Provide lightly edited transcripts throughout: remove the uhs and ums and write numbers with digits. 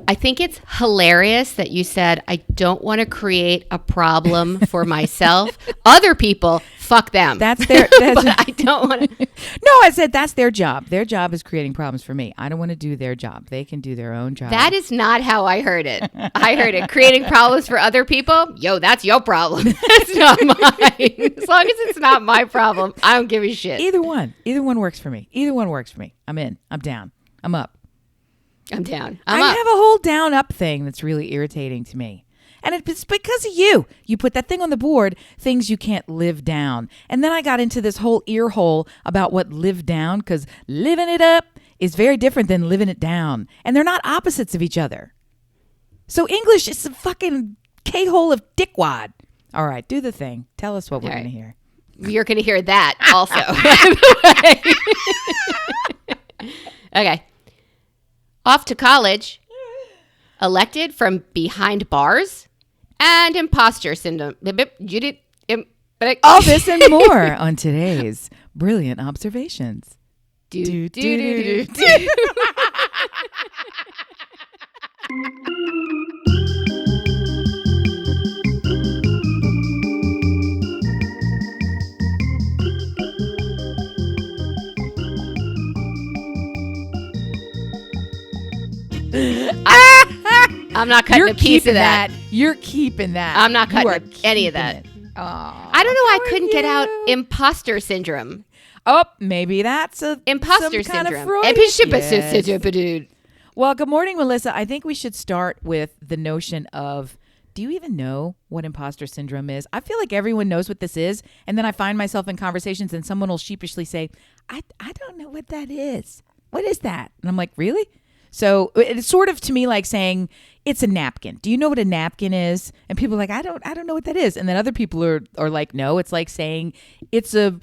I think it's hilarious that you said, I don't want to create a problem for myself. Other people, fuck them. That's their... but I don't want to... No, I said that's their job. Their job is creating problems for me. I don't want to do their job. They can do their own job. That is not how I heard it. I heard it. Creating problems for other people? Yo, that's your problem. It's not mine. As long as it's not my problem, I don't give a shit. Either one. Either one works for me. Either one works for me. I'm in. I'm down. I'm up. I'm down. I have a whole down-up thing that's really irritating to me. And it's because of you. You put that thing on the board, things you can't live down. And then I got into this whole ear hole about what live down, because living it up is very different than living it down. And they're not opposites of each other. So English is a fucking K-hole of dickwad. All right, do the thing. Tell us what we're going to hear. You're going to hear that also. Okay. Off to college, elected from behind bars, and imposter syndrome. All this and more on today's Brilliant Observations. Do, do, do, do, do. I'm not cutting a piece of that. You're keeping that. I'm not cutting any of that. Oh, I don't know. I couldn't get out imposter syndrome. Oh, maybe that's a imposter some kind syndrome. Of yes. Well, good morning, Melissa. I think we should start with the notion of, do you even know what imposter syndrome is? I feel like everyone knows what this is. And then I find myself in conversations and someone will sheepishly say, I don't know what that is. What is that? And I'm like, really? So it's sort of to me like saying it's a napkin. Do you know what a napkin is? And people are like, I don't know what that is. And then other people are like, no, it's like saying it's a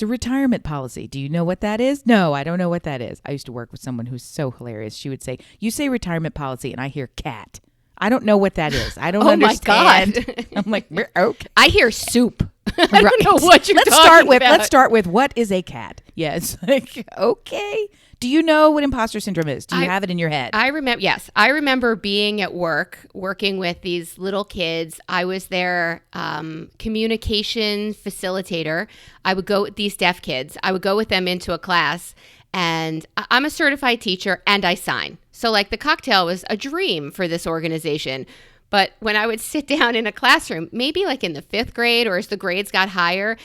retirement policy. Do you know what that is? No, I don't know what that is. I used to work with someone who's so hilarious. She would say, you say retirement policy and I hear cat. I don't know what that is. I don't understand. My God. I'm like, okay. I hear soup. I don't know what you're talking about. Let's start with what is a cat? Yes. Like, okay. Do you know what imposter syndrome is? Do you have it in your head? I remember. Yes. I remember being at work, working with these little kids. I was their communication facilitator. I would go with these deaf kids. I would go with them into a class. And I'm a certified teacher and I sign. So like the cocktail was a dream for this organization. But when I would sit down in a classroom, maybe like in the 5th grade or as the grades got higher,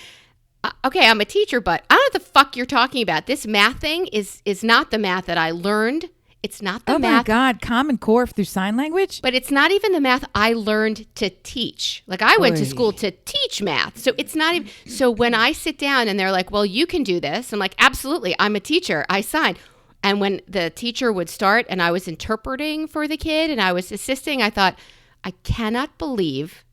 okay, I'm a teacher, but I don't know what the fuck you're talking about. This math thing is not the math that I learned. It's not the math. Oh my God, Common Core through sign language? But it's not even the math I learned to teach. Like I went to school to teach math. So it's not even. So when I sit down and they're like, well, you can do this. I'm like, absolutely. I'm a teacher. I sign. And when the teacher would start and I was interpreting for the kid and I was assisting, I thought, I cannot believe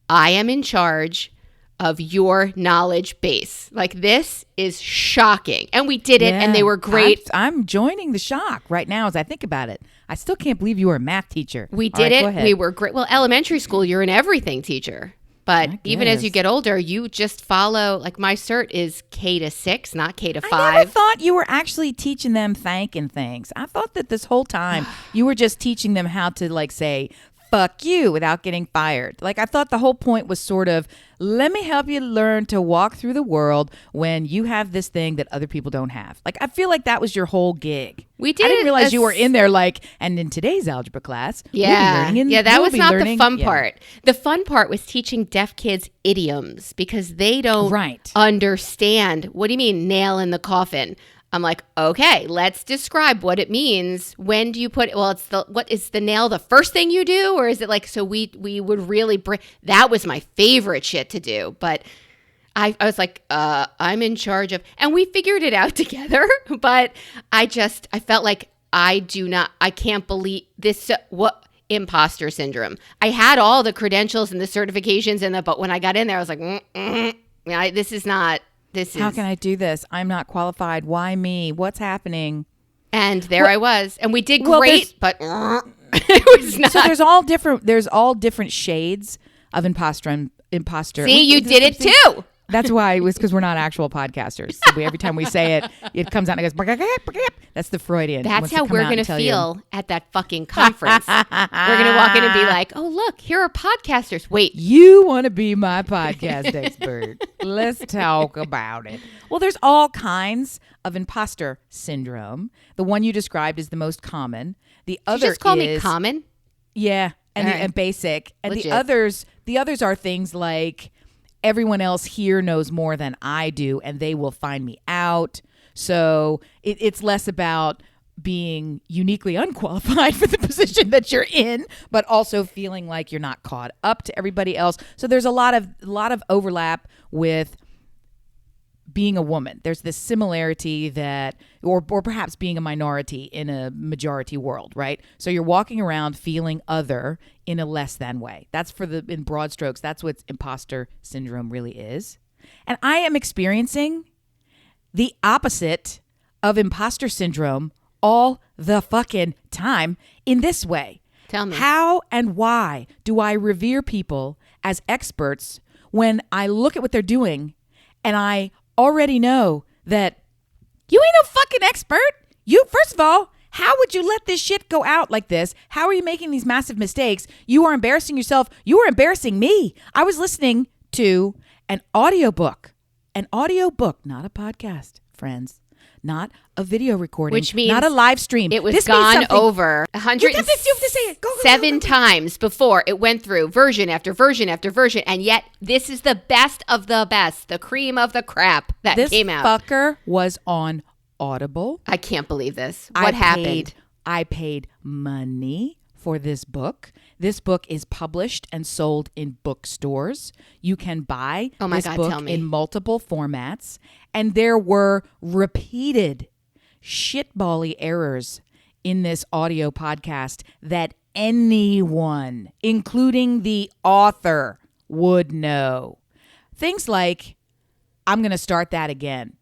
I am in charge of your knowledge base. Like this is shocking. And we did it and they were great. I'm joining the shock right now as I think about it. I still can't believe you were a math teacher. We did it. We were great. Well, elementary school, you're an everything teacher. But even as you get older, you just follow, like my cert is K to 6, not K to 5. I never thought you were actually teaching them thanking things. I thought that this whole time you were just teaching them how to like say, fuck you without getting fired. Like I thought the whole point was sort of, let me help you learn to walk through the world when you have this thing that other people don't have. Like I feel like that was your whole gig. We did. I didn't realize you were in there like, and in today's algebra class, that was not the fun part. The fun part was teaching deaf kids idioms because they don't understand. What do you mean nail in the coffin? I'm like, okay, let's describe what it means. When do you put it? Well, what is the nail the first thing you do? Or is it like, so we would really that was my favorite shit to do. But I was like, I'm in charge of, and we figured it out together. But I felt like I can't believe this, what imposter syndrome. I had all the credentials and the certifications but when I got in there, I was like, this is not. How can I do this? I'm not qualified. Why me? What's happening? And there I was. And we did great, but it was not. So there's all different shades of imposter. See, you did it too. That's why it was because we're not actual podcasters. So every time we say it, it comes out and it goes, that's the Freudian. That's how we're going to feel at that fucking conference. We're going to walk in and be like, oh, look, here are podcasters. Wait. You want to be my podcast expert. Let's talk about it. Well, there's all kinds of imposter syndrome. The one you described is the most common. The other just call me common? Yeah, and basic. And Legit. the others are things like everyone else here knows more than I do, and they will find me out. So it's less about being uniquely unqualified for the position that you're in, but also feeling like you're not caught up to everybody else. So there's a lot of overlap with being a woman. There's this similarity that, or perhaps being a minority in a majority world, right? So you're walking around feeling other in a less than way. That's in broad strokes, that's what imposter syndrome really is. And I am experiencing the opposite of imposter syndrome all the fucking time in this way. Tell me. How and why do I revere people as experts when I look at what they're doing and I already know that you ain't no fucking expert? First of all, how would you let this shit go out like this? How are you making these massive mistakes? You are embarrassing yourself. You are embarrassing me. I was listening to an audiobook, not a podcast, friends. Not a video recording, which means not a live stream. It was gone over 107 times before it went through version after version after version, and yet this is the best of the best, the cream of the crap that came out. This fucker was on Audible. I can't believe this. What happened? I paid money for this book. This book is published and sold in bookstores. You can buy this book in multiple formats. And there were repeated shitbally errors in this audio podcast that anyone, including the author, would know. Things like, I'm going to start that again.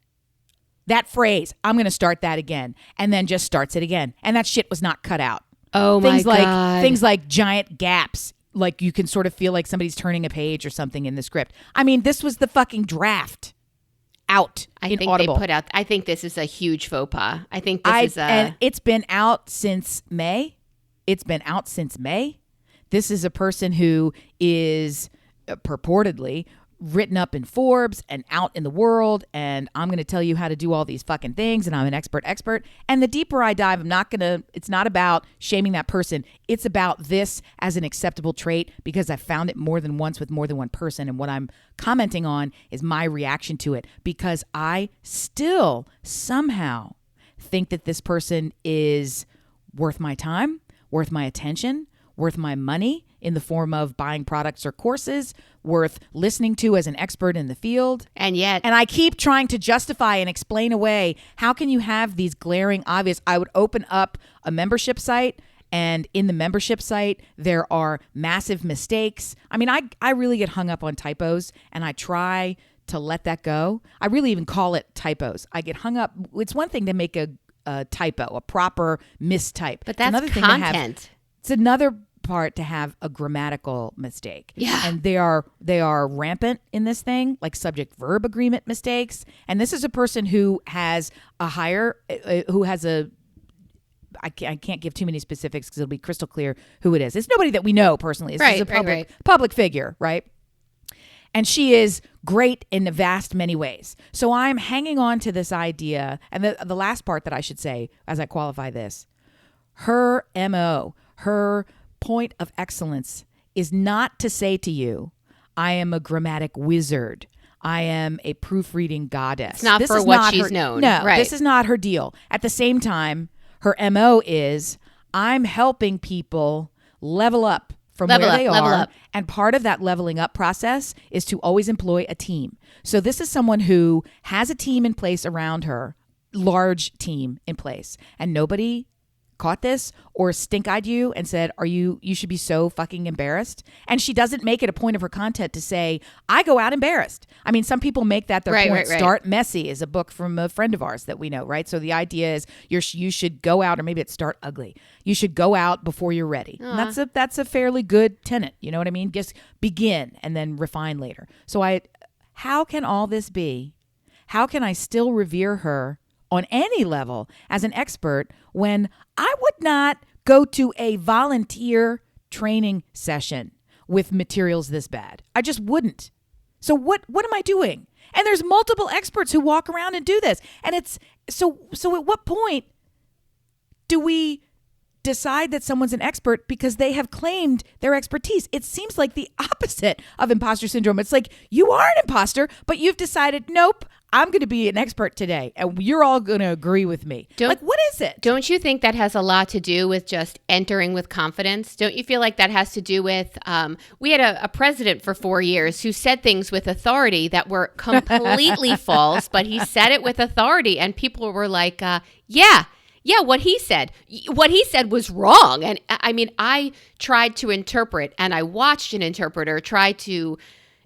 That phrase, I'm going to start that again. And then just starts it again. And that shit was not cut out. Oh my God. Things like giant gaps. Like you can sort of feel like somebody's turning a page or something in the script. I mean, this was the fucking draft out in Audible. I think this is a huge faux pas. I think this and it's been out since May. This is a person who is purportedly written up in Forbes and out in the world, and I'm going to tell you how to do all these fucking things, and I'm an expert. And the deeper I dive, it's not about shaming that person. It's about this as an acceptable trait because I found it more than once with more than one person, and what I'm commenting on is my reaction to it because I still somehow think that this person is worth my time, worth my attention, worth my money in the form of buying products or courses, worth listening to as an expert in the field. And I keep trying to justify and explain away, how can you have these glaring obvious? I would open up a membership site, and in the membership site, there are massive mistakes. I mean, I really get hung up on typos, and I try to let that go. I really even call it typos. I get hung up. It's one thing to make a typo, a proper mistype. But that's another content. It's another part to have a grammatical mistake. Yeah. And they are rampant in this thing, like subject verb agreement mistakes. And this is a person who has I can't give too many specifics because it'll be crystal clear who it is. It's nobody that we know personally. It's just a public figure, right? And she is great in a vast many ways. So I'm hanging on to this idea. And the last part that I should say as I qualify this, her MO, her point of excellence is not to say to you, I am a grammatic wizard. I am a proofreading goddess. It's not for what she's known. No, right. This is not her deal. At the same time, her MO is, I'm helping people level up from where they are. And part of that leveling up process is to always employ a team. So this is someone who has a team in place around her, large team in place, and nobody caught this or stink-eyed you and said, you should be so fucking embarrassed. And she doesn't make it a point of her content to say, I go out embarrassed. I mean, some people make that their point. Right. Start Messy is a book from a friend of ours that we know, right? So the idea is you should go out, or maybe it's Start Ugly. You should go out before you're ready. And that's a fairly good tenet. You know what I mean? Just begin and then refine later. So how can all this be? How can I still revere her on any level as an expert when I would not go to a volunteer training session with materials this bad? I just wouldn't. So what am I doing? And there's multiple experts who walk around and do this. And it's so at what point do we decide that someone's an expert because they have claimed their expertise? It seems like the opposite of imposter syndrome. It's like you are an imposter, but you've decided, nope, I'm going to be an expert today, and you're all going to agree with me. What is it? Don't you think that has a lot to do with just entering with confidence? Don't you feel like that has to do with, we had a president for 4 years who said things with authority that were completely false, but he said it with authority, and people were like, yeah, what he said was wrong. And I mean, I tried to interpret, and I watched an interpreter try to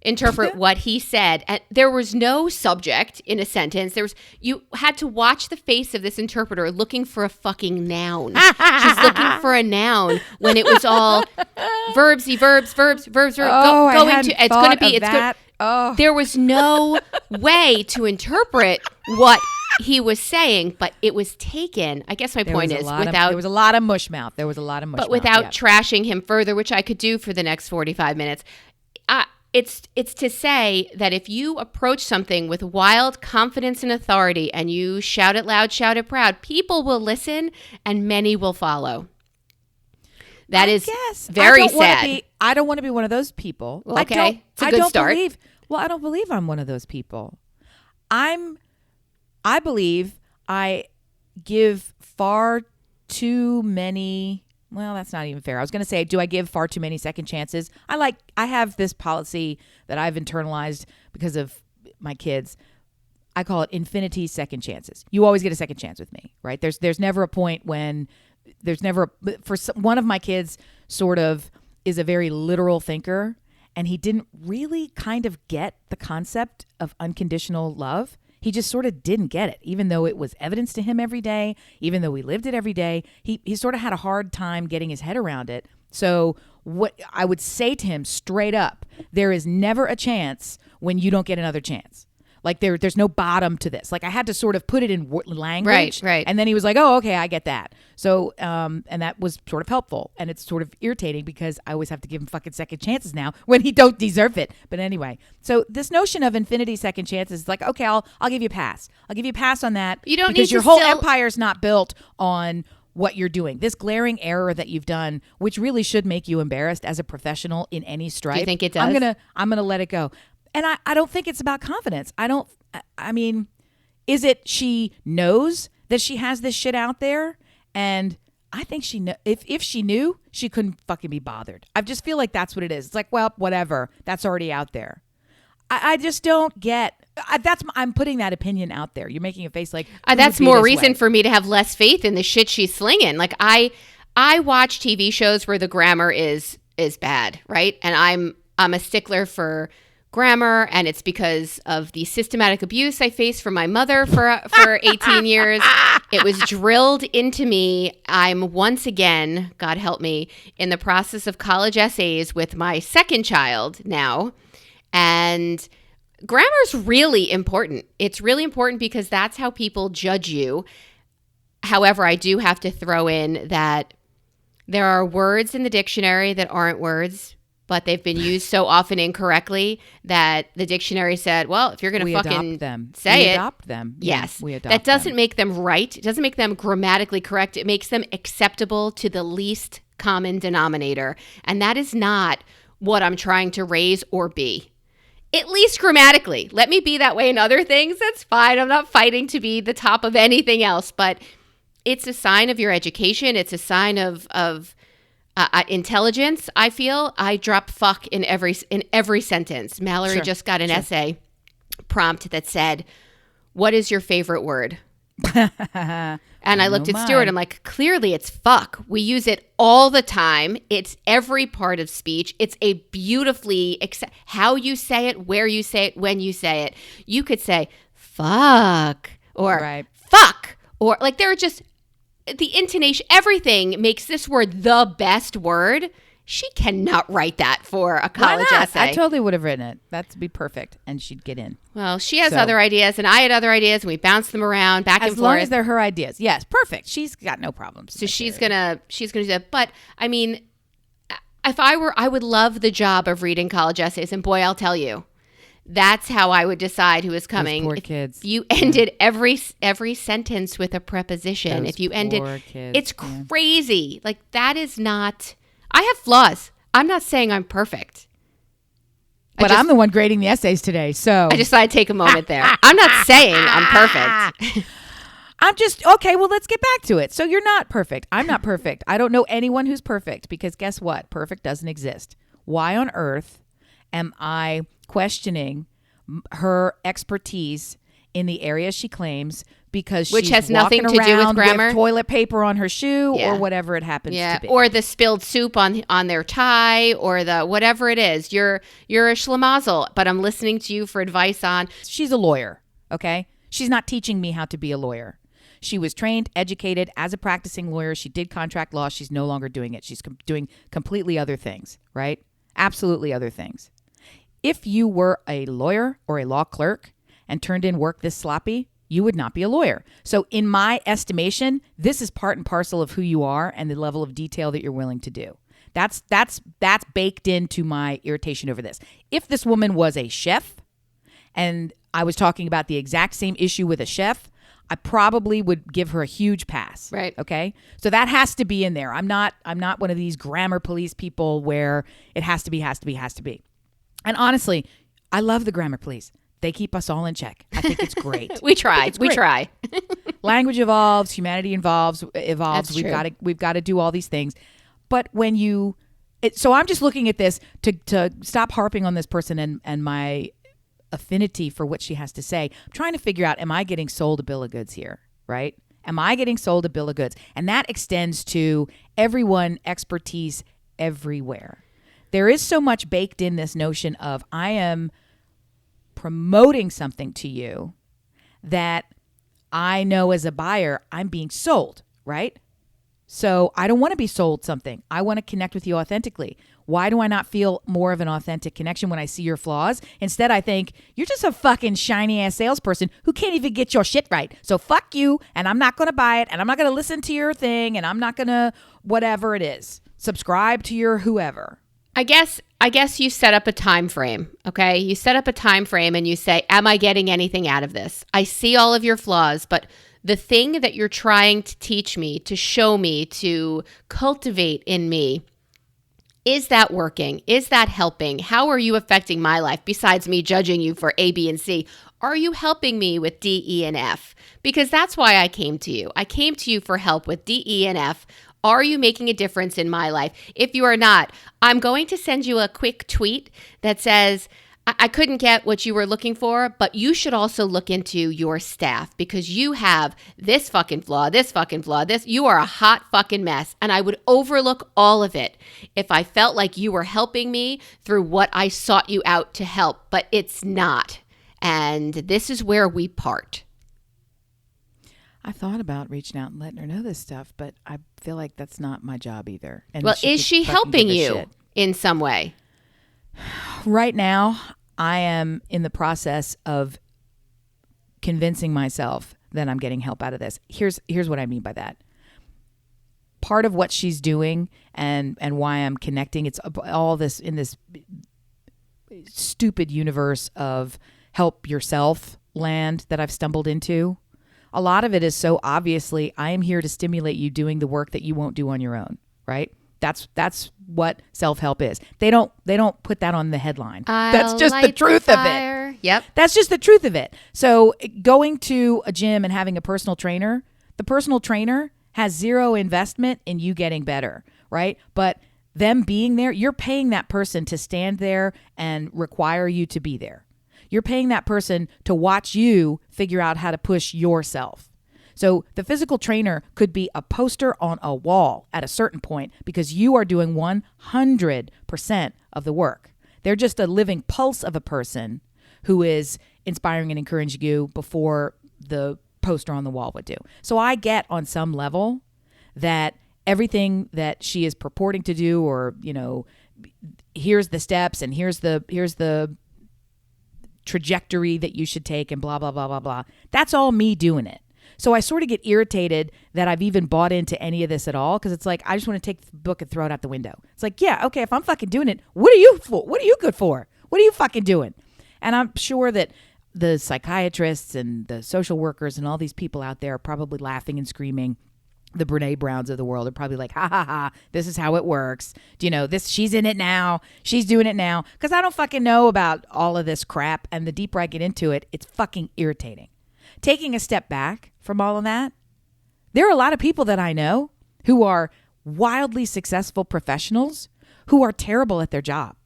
interpret what he said, and there was no subject in a sentence. You had to watch the face of this interpreter looking for a fucking noun. She's looking for a noun when it was all verbs. It's going to be. There was no way to interpret what he was saying, but it was taken. I guess my point is there was a lot of mush mouth. But without trashing him further, which I could do for the next 45 minutes. It's to say that if you approach something with wild confidence and authority and you shout it loud, shout it proud, people will listen and many will follow. That is very sad. I don't want to be one of those people. Well, okay, it's a good start. I don't believe I'm one of those people. I believe I give far too many. Well, that's not even fair. I was going to say, do I give far too many second chances? I have this policy that I've internalized because of my kids. I call it infinity second chances. You always get a second chance with me, right? There's never a point when one of my kids sort of is a very literal thinker, and he didn't really kind of get the concept of unconditional love. He just sort of didn't get it, even though it was evidence to him every day, even though we lived it every day. He sort of had a hard time getting his head around it. So what I would say to him straight up, there is never a chance when you don't get another chance. Like there's no bottom to this. Like I had to sort of put it in language. Right. And then he was like, oh, okay, I get that. So, and that was sort of helpful. And it's sort of irritating because I always have to give him fucking second chances now when he don't deserve it. But anyway, so this notion of infinity second chances is like, okay, I'll give you a pass. I'll give you a pass on that. You don't because need your to whole empire's not built on what you're doing. This glaring error that you've done, which really should make you embarrassed as a professional in any stripe. Do you think it does? I'm gonna let it go. And I don't think it's about confidence. I mean, is it she knows that she has this shit out there? And I think if she knew, she couldn't fucking be bothered. I just feel like that's what it is. It's like, well, whatever. That's already out there. I just don't get. I'm putting that opinion out there. You're making a face like that's more reason for me to have less faith in the shit she's slinging. Like I watch TV shows where the grammar is bad, right? And I'm a stickler for grammar, and it's because of the systematic abuse I faced from my mother for 18 years. It was drilled into me. I'm once again, God help me, in the process of college essays with my second child now. And grammar is really important. It's really important because that's how people judge you. However, I do have to throw in that there are words in the dictionary that aren't words, but they've been used so often incorrectly that the dictionary said, well, if you're going to fucking say it. We adopt them. Yes. That doesn't make them right. It doesn't make them grammatically correct. It makes them acceptable to the least common denominator. And that is not what I'm trying to raise or be. At least grammatically. Let me be that way in other things. That's fine. I'm not fighting to be the top of anything else. But it's a sign of your education. It's a sign of intelligence. I feel I drop fuck in every sentence. Mallory just got an essay prompt that said, "What is your favorite word?" And I looked at Stuart. I'm like, clearly it's fuck. We use it all the time. It's every part of speech. It's a beautifully how you say it, where you say it, when you say it. You could say fuck or fuck or like there are just. The intonation, everything makes this word the best word. She cannot write that for a college essay. I totally would have written it. That'd be perfect. And she'd get in. Well, she has other ideas and I had other ideas and we bounced them around back and forth. As long as they're her ideas. Yes, perfect. She's got no problems. So she's gonna do that. But I mean, if I would love the job of reading college essays. And boy, I'll tell you, that's how I would decide who is coming. Those poor kids. If you ended every sentence with a preposition. Those if you ended, kids. It's crazy. Like that is not. I have flaws. I'm not saying I'm perfect. But I'm the one grading the essays today, so. I just thought I'd take a moment there. I'm not saying I'm perfect. I'm just, okay, well, let's get back to it. So you're not perfect. I'm not perfect. I don't know anyone who's perfect because guess what? Perfect doesn't exist. Why on earth am I questioning her expertise in the area she claims because which she's has nothing to do with grammar, with toilet paper on her shoe or whatever it happens to be, or the spilled soup on their tie, or the whatever it is. You're a schlemazel, but I'm listening to you for advice on. She's a lawyer, okay? She's not teaching me how to be a lawyer. She was trained, educated as a practicing lawyer. She did contract law. She's no longer doing it. She's doing completely other things, right? Absolutely other things. If you were a lawyer or a law clerk and turned in work this sloppy, you would not be a lawyer. So in my estimation, this is part and parcel of who you are and the level of detail that you're willing to do. That's baked into my irritation over this. If this woman was a chef and I was talking about the exact same issue with a chef, I probably would give her a huge pass. Right. Okay. So that has to be in there. I'm not one of these grammar police people where it has to be. And honestly, I love the grammar police. They keep us all in check. I think it's great. We try. Language evolves. Humanity evolves. That's We've got to do all these things. But when so I'm just looking at this to stop harping on this person and my affinity for what she has to say. I'm trying to figure out, am I getting sold a bill of goods here, right? Am I getting sold a bill of goods? And that extends to everyone, expertise everywhere. There is so much baked in this notion of I am promoting something to you that I know as a buyer, I'm being sold, right? So I don't want to be sold something. I want to connect with you authentically. Why do I not feel more of an authentic connection when I see your flaws? Instead, I think you're just a fucking shiny ass salesperson who can't even get your shit right. So fuck you, and I'm not going to buy it, and I'm not going to listen to your thing, and I'm not going to whatever it is. Subscribe to your whoever. I guess you set up a time frame, okay? You set up a time frame and you say, am I getting anything out of this? I see all of your flaws, but the thing that you're trying to teach me, to show me, to cultivate in me, is that working? Is that helping? How are you affecting my life besides me judging you for A, B, and C? Are you helping me with D, E, and F? Because that's why I came to you. I came to you for help with D, E, and F. Are you making a difference in my life? If you are not, I'm going to send you a quick tweet that says, I couldn't get what you were looking for, but you should also look into your staff because you have this fucking flaw, this. You are a hot fucking mess. And I would overlook all of it if I felt like you were helping me through what I sought you out to help, but it's not. And this is where we part. I thought about reaching out and letting her know this stuff, but I feel like that's not my job either. And well, is she helping you in some way? Right now, I am in the process of convincing myself that I'm getting help out of this. Here's what I mean by that. Part of what she's doing and why I'm connecting, it's all this in this stupid universe of help yourself land that I've stumbled into. A lot of it is so obviously, I am here to stimulate you doing the work that you won't do on your own, right? That's what self-help is. They don't put that on the headline. That's just the truth of it. Yep. That's just the truth of it. So going to a gym and having a personal trainer, the personal trainer has zero investment in you getting better, right? But them being there, you're paying that person to stand there and require you to be there. You're paying that person to watch you figure out how to push yourself. So the physical trainer could be a poster on a wall at a certain point because you are doing 100% of the work. They're just a living pulse of a person who is inspiring and encouraging you before the poster on the wall would do. So I get on some level that everything that she is purporting to do, or, you know, here's the steps and here's the trajectory that you should take and blah, blah, blah, blah, blah. That's all me doing it. So I sort of get irritated that I've even bought into any of this at all, because it's like, I just want to take the book and throw it out the window. It's like, yeah, okay, if I'm fucking doing it, what are you for? What are you good for? What are you fucking doing? And I'm sure that the psychiatrists and the social workers and all these people out there are probably laughing and screaming. The Brene Browns of the world are probably like, ha ha ha, this is how it works. Do you know this? She's in it now. She's doing it now. Because I don't fucking know about all of this crap. And the deeper I get into it, it's fucking irritating. Taking a step back from all of that, there are a lot of people that I know who are wildly successful professionals who are terrible at their job,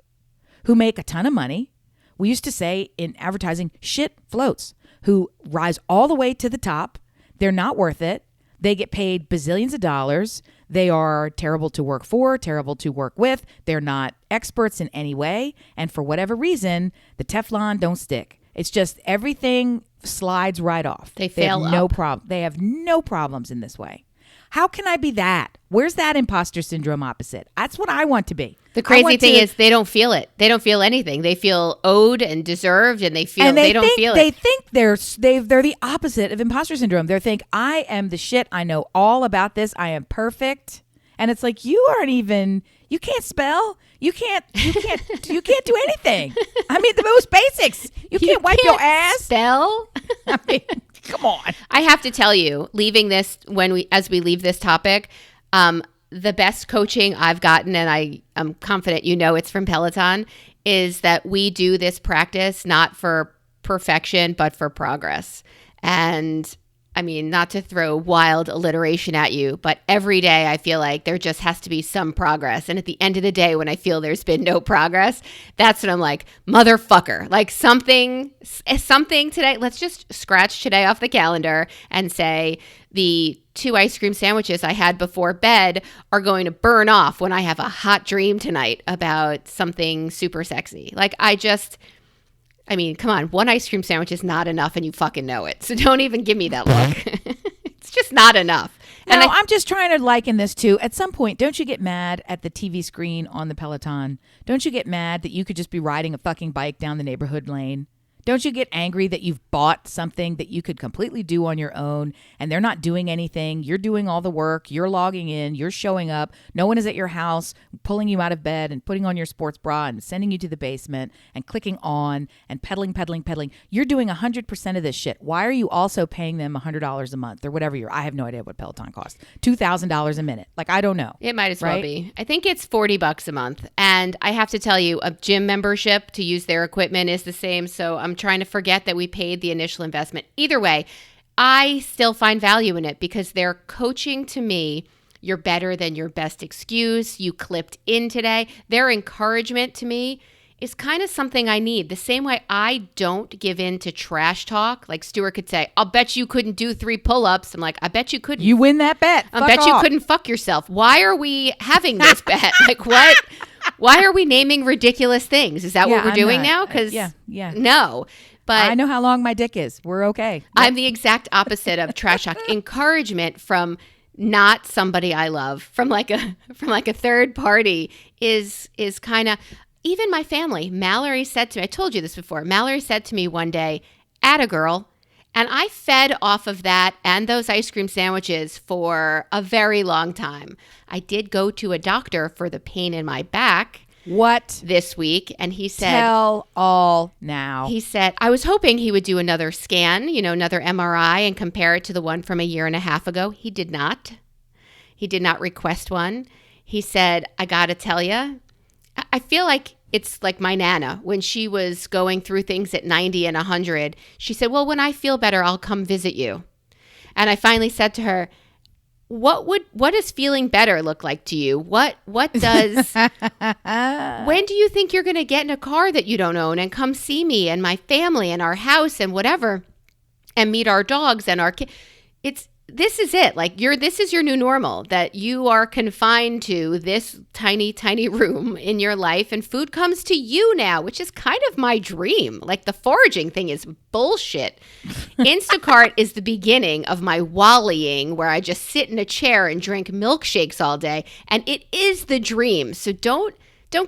who make a ton of money. We used to say in advertising, shit floats, who rise all the way to the top. They're not worth it. They get paid bazillions of dollars. They are terrible to work for, terrible to work with. They're not experts in any way. And for whatever reason, the Teflon don't stick. It's just everything slides right off. They fail no problem. They have no problems in this way. How can I be that? Where's that imposter syndrome opposite? That's what I want to be. The crazy thing is they don't feel it. They don't feel anything. They feel owed and deserved, and they don't feel it. They think they're the opposite of imposter syndrome. They think, I am the shit. I know all about this. I am perfect. And it's like, you can't spell. You can't do anything. I mean, the most basics. You can't wipe your ass. Spell? I mean, come on. I have to tell you, as we leave this topic, the best coaching I've gotten, and I'm confident you know it's from Peloton, is that we do this practice not for perfection, but for progress. And I mean, not to throw wild alliteration at you, but every day I feel like there just has to be some progress. And at the end of the day, when I feel there's been no progress, that's when I'm like, motherfucker, like something today. Let's just scratch today off the calendar and say the 2 ice cream sandwiches I had before bed are going to burn off when I have a hot dream tonight about something super sexy. Like I mean, come on, 1 ice cream sandwich is not enough, and you fucking know it. So don't even give me that look. It's just not enough. And I'm just trying to liken this to, at some point, don't you get mad at the TV screen on the Peloton? Don't you get mad that you could just be riding a fucking bike down the neighborhood lane? Don't you get angry that you've bought something that you could completely do on your own and they're not doing anything? You're doing all the work. You're logging in. You're showing up. No one is at your house pulling you out of bed and putting on your sports bra and sending you to the basement and clicking on and pedaling. You're doing 100% of this shit. Why are you also paying them $100 a month or whatever I have no idea what Peloton costs. $2,000 a minute. Like, I don't know. It might as well be. I think it's $40 a month. And I have to tell you, a gym membership to use their equipment is the same. So I'm trying to forget that we paid the initial investment. Either way, I still find value in it because they're coaching to me. You're better than your best excuse. You clipped in today. Their encouragement to me is kind of something I need. The same way I don't give in to trash talk. Like Stuart could say, I'll bet you couldn't do 3 pull-ups. I'm like, I bet you couldn't. You win that bet. I bet you couldn't fuck yourself. Why are we having this bet? Like, what? Why are we naming ridiculous things? Is that what we're doing now? Because no. But I know how long my dick is. We're okay. Yep. I'm the exact opposite of trash talk. Encouragement from not somebody I love, from like a third party is kind of, even my family. Mallory said to me, I told you this before. Mallory said to me one day, "Atta girl." And I fed off of that and those ice cream sandwiches for a very long time. I did go to a doctor for the pain in my back. What? This week. And he said, tell all now. He said, I was hoping he would do another scan, another MRI and compare it to the one from a year and a half ago. He did not. He did not request one. He said, I got to tell you, I feel like it's like my Nana. When she was going through things at 90 and 100, she said, well, when I feel better, I'll come visit you. And I finally said to her, what does feeling better look like to you? What does, when do you think you're going to get in a car that you don't own and come see me and my family and our house and whatever and meet our dogs and our kids? this is it. Like this is your new normal, that you are confined to this tiny, tiny room in your life, and food comes to you now, which is kind of my dream. Like the foraging thing is bullshit. Instacart is the beginning of my wallying, where I just sit in a chair and drink milkshakes all day. And it is the dream. So don't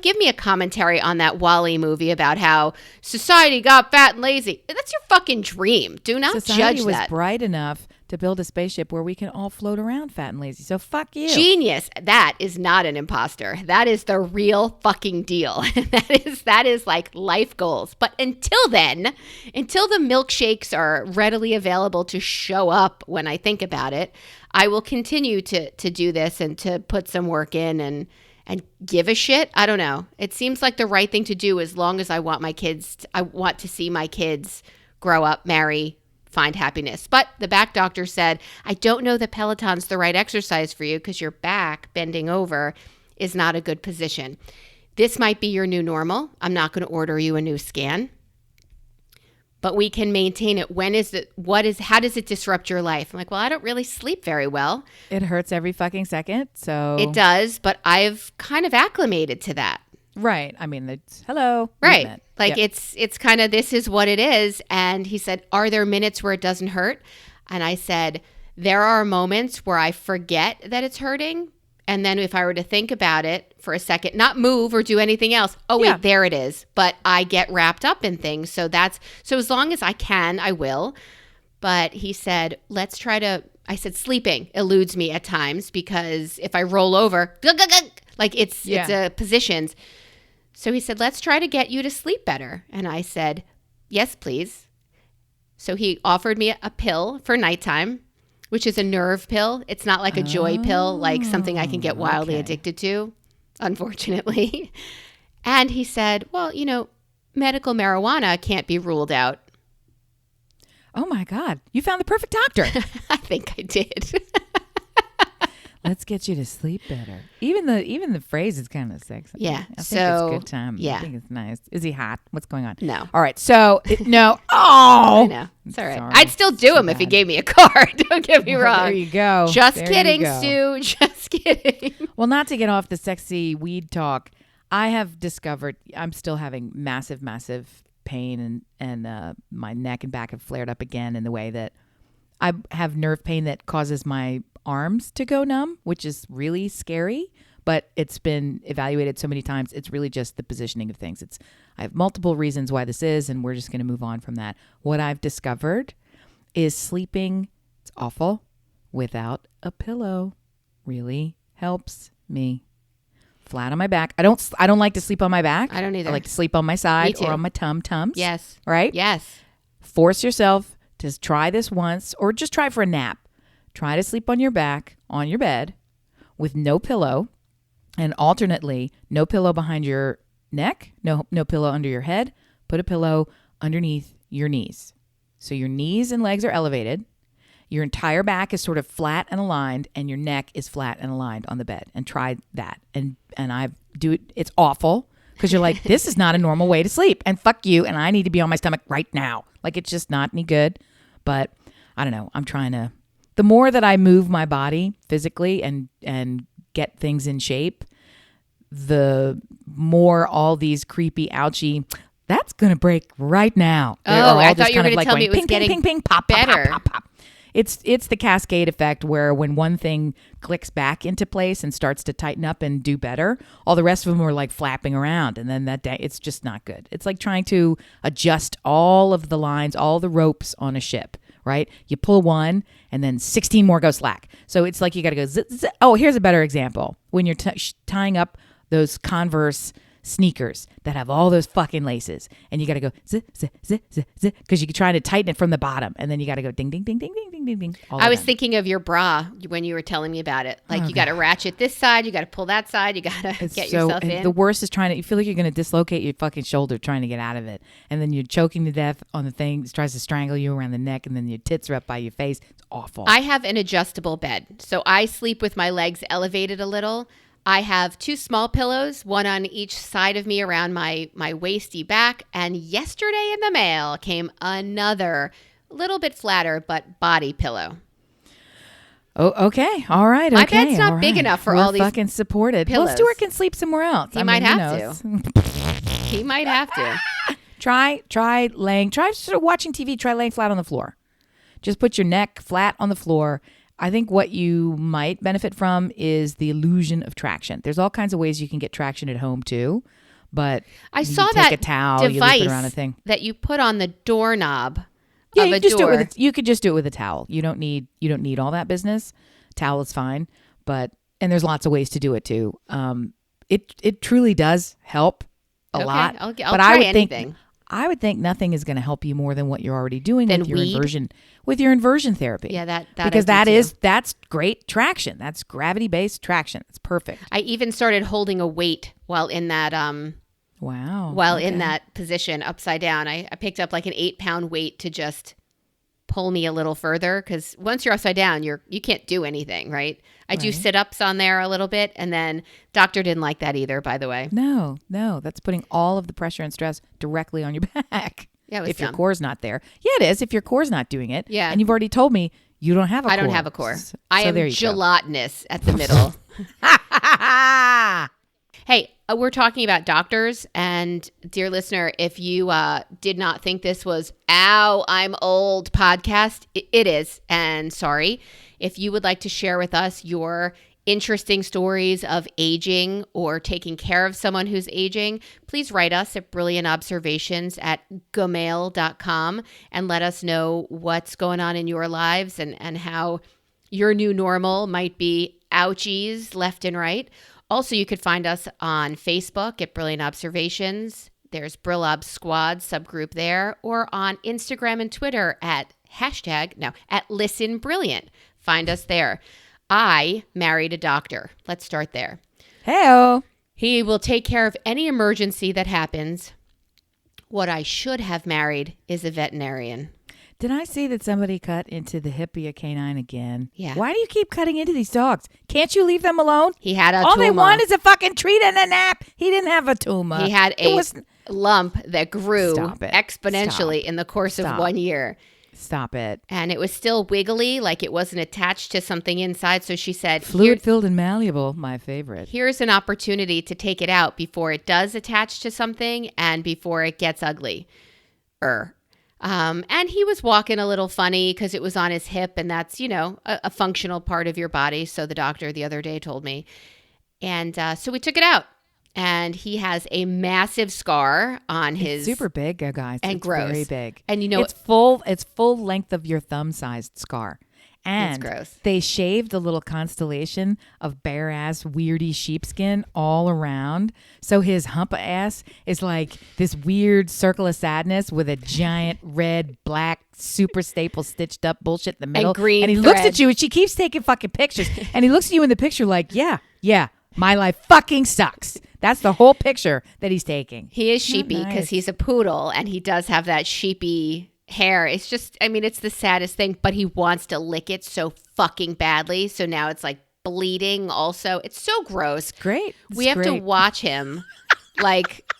give me a commentary on that Wall-E movie about how society got fat and lazy. That's your fucking dream. Do not judge that. Society was bright enough to build a spaceship where we can all float around fat and lazy. So fuck you. Genius. That is not an imposter. That is the real fucking deal. that is like life goals. But until then, until the milkshakes are readily available to show up when I think about it, I will continue to do this and to put some work in and give a shit. I don't know. It seems like the right thing to do as long as I want to see my kids grow up, marry, find happiness. But the back doctor said, I don't know that Peloton's the right exercise for you because your back bending over is not a good position. This might be your new normal. I'm not going to order you a new scan, but we can maintain it. How does it disrupt your life? I'm like, well, I don't really sleep very well. It hurts every fucking second. So it does, but I've kind of acclimated to that. Right. I mean, it's hello. Right. Movement. Like it's kind of, this is what it is. And he said, are there minutes where it doesn't hurt? And I said, there are moments where I forget that it's hurting. And then if I were to think about it for a second, not move or do anything else. Oh, wait, there it is. But I get wrapped up in things. So as long as I can, I will. But he said, I said, sleeping eludes me at times because if I roll over, like it's positions. So he said, let's try to get you to sleep better. And I said, yes, please. So he offered me a pill for nighttime, which is a nerve pill. It's not like a joy pill, like something I can get wildly addicted to, unfortunately. And he said, well, medical marijuana can't be ruled out. Oh my God. You found the perfect doctor. I think I did. Let's get you to sleep better. Even the phrase is kind of sexy. Yeah. I think it's a good time. Yeah. I think it's nice. Is he hot? What's going on? No. All right. So, no. Oh. I know. It's all right. Sorry. I'd still do him if he gave me a card. Don't get me wrong. There you go. Just kidding, Stu. Just kidding. Well, not to get off the sexy weed talk, I have discovered I'm still having massive, massive pain and my neck and back have flared up again in the way that I have nerve pain that causes my arms to go numb, which is really scary, but it's been evaluated so many times. It's really just the positioning of things. I have multiple reasons why this is, and we're just going to move on from that. What I've discovered is sleeping, it's awful, without a pillow really helps me. Flat on my back. I don't like to sleep on my back. I don't either. I like to sleep on my side or on my tums. Yes. Right? Yes. Force yourself to try this once, or just try for a nap. Try to sleep on your back, on your bed, with no pillow, and alternately, no pillow behind your neck, no pillow under your head. Put a pillow underneath your knees. So your knees and legs are elevated. Your entire back is sort of flat and aligned, and your neck is flat and aligned on the bed. And try that. And I do it. It's awful because you're like, this is not a normal way to sleep. And fuck you. And I need to be on my stomach right now. Like, it's just not any good. But I don't know. I'm trying to. The more that I move my body physically and get things in shape, the more all these creepy, ouchy, that's going to break right now. Oh, I thought you were going to tell me it was getting ping, pop, better. Pop, pop, pop. It's the cascade effect where when one thing clicks back into place and starts to tighten up and do better, all the rest of them are like flapping around. And then that day, it's just not good. It's like trying to adjust all of the lines, all the ropes on a ship. Right? You pull one and then 16 more go slack. So it's like you got to go zit, zit. Oh, here's a better example. When you're tying up those Converse sneakers that have all those fucking laces and you got to go zit, zit, zit, zit, zit, because you can try to tighten it from the bottom and then you got to go ding, ding, ding, ding, ding, ding, ding, ding. I was thinking of your bra when you were telling me about it. Like you got to ratchet this side, you got to pull that side, you got to get yourself in. The worst is you feel like you're going to dislocate your fucking shoulder trying to get out of it. And then you're choking to death on the thing. It tries to strangle you around the neck and then your tits are up by your face. It's awful. I have an adjustable bed. So I sleep with my legs elevated a little. I have 2 small pillows, one on each side of me around my waisty back. And yesterday in the mail came another, a little bit flatter, but body pillow. Oh, okay. All right. My okay. bed's not big enough for all these fucking supported. pillows. Well, Stuart can sleep somewhere else. He might have to. He might have to. Try sort of watching TV. Try laying flat on the floor. Just put your neck flat on the floor. I think what you might benefit from is the illusion of traction. There's all kinds of ways you can get traction at home too. But I saw take that a towel, device you loop it around a thing. that you put on the doorknob. Yeah, you could just do it with a towel. You don't need all that business. Towel is fine, and there's lots of ways to do it too. It truly does help a lot. I'll try anything. I would think nothing is going to help you more than what you're already doing with your inversion therapy. Yeah, because that's great traction. That's gravity based traction. It's perfect. I even started holding a weight while in that in that position upside down. I picked up like an 8-pound weight to just pull me a little further, because once you're upside down, you can't do anything, right? I do sit-ups on there a little bit, and then doctor didn't like that either, by the way. No, that's putting all of the pressure and stress directly on your back. Yeah, if your core's not there. Yeah, it is. If your core's not doing it. Yeah. And you've already told me you don't have a core. I don't have a core. So I am gelatinous at the middle. Hey, we're talking about doctors, and dear listener, if you did not think this was "Ow, I'm old" podcast, it is, and sorry. If you would like to share with us your interesting stories of aging or taking care of someone who's aging, please write us at brilliantobservations@gmail.com and let us know what's going on in your lives and how your new normal might be ouchies left and right. Also, you could find us on Facebook at Brilliant Observations. There's Brillob Squad subgroup there, or on Instagram and Twitter at @ListenBrilliant. Find us there. I married a doctor. Let's start there. Hey-o. He will take care of any emergency that happens. What I should have married is a veterinarian. Did I see that somebody cut into the hip of a canine again? Yeah. Why do you keep cutting into these dogs? Can't you leave them alone? He had a All tumor. they want is a fucking treat and a nap. He didn't have a tumor. He had a lump that grew exponentially Stop. in the course of 1 year. Stop it. And it was still wiggly, like it wasn't attached to something inside. So she said, fluid-filled and malleable, my favorite. Here's an opportunity to take it out before it does attach to something and before it gets ugly. And he was walking a little funny because it was on his hip, and that's, a functional part of your body. So the doctor the other day told me. And so we took it out. And he has a massive scar on his... It's super big, guys. And it's gross. Very big. And it's full length of your thumb-sized scar. And it's gross. They shaved a little constellation of bare-ass, weirdy sheepskin all around. So his hump ass is like this weird circle of sadness with a giant red, black, super staple stitched up bullshit in the middle. And green And he looks at you, and she keeps taking fucking pictures. And he looks at you in the picture like, yeah, my life fucking sucks. That's the whole picture that he's taking. He is sheepy because he's a poodle, and he does have that sheepy hair. It's just, it's the saddest thing, but he wants to lick it so fucking badly. So now it's like bleeding also. It's so gross. Great. We have to watch him like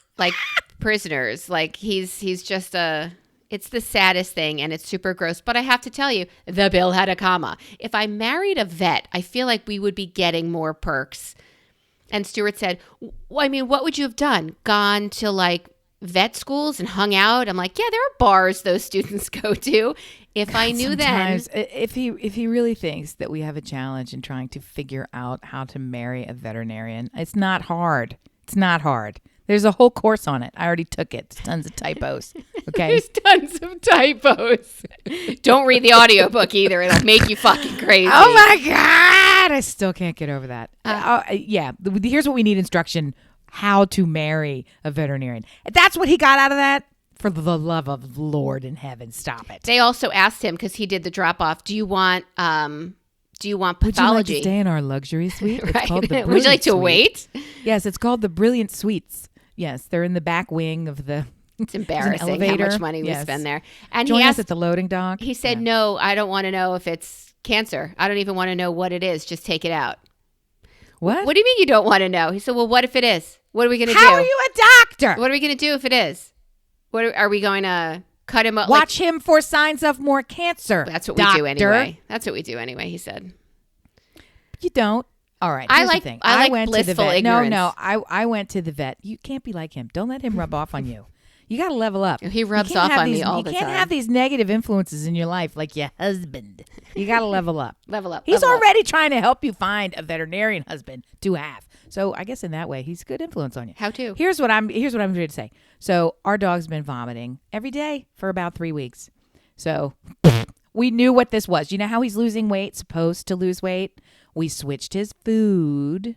prisoners. Like he's just it's the saddest thing, and it's super gross. But I have to tell you, the bill had a comma. If I married a vet, I feel like we would be getting more perks. And Stuart said, what would you have done? Gone to like vet schools and hung out? I'm like, yeah, there are bars those students go to. If I knew then. If he really thinks that we have a challenge in trying to figure out how to marry a veterinarian, it's not hard. It's not hard. There's a whole course on it. I already took it. There's tons of typos. Okay. There's tons of typos. Don't read the audiobook either. It'll make you fucking crazy. Oh my God. I still can't get over that. Here's what we need instruction: how to marry a veterinarian. That's what he got out of that. For the love of Lord in heaven, stop it. They also asked him, because he did the drop off, do you want pathology? Would you like to stay in our luxury suite? It's called the Would you like to Suite. wait? Yes, it's called the Brilliant Suites. Yes, they're in the back wing of the... It's embarrassing how much money we spend there. And Join us at the loading dock. He said, no, I don't want to know if it's cancer. I don't even want to know what it is. Just take it out. What? What do you mean you don't want to know? He said, well, what if it is? What are we going to do? How are you a doctor? What are we going to do if it is? Are we going to cut him up? Watch him for signs of more cancer. That's what we do anyway. That's what we do anyway, he said. You don't. All right. I like blissful ignorance. No. I went to the vet. You can't be like him. Don't let him rub off on you. You got to level up. He rubs off on me all the time. You can't have these negative influences in your life like your husband. You got to level up. Level up. He's already trying to help you find a veterinarian husband to have. So I guess in that way, he's a good influence on you. How to? Here's what I'm here to say. So our dog's been vomiting every day for about 3 weeks. So we knew what this was. You know how he's losing weight, supposed to lose weight? We switched his food.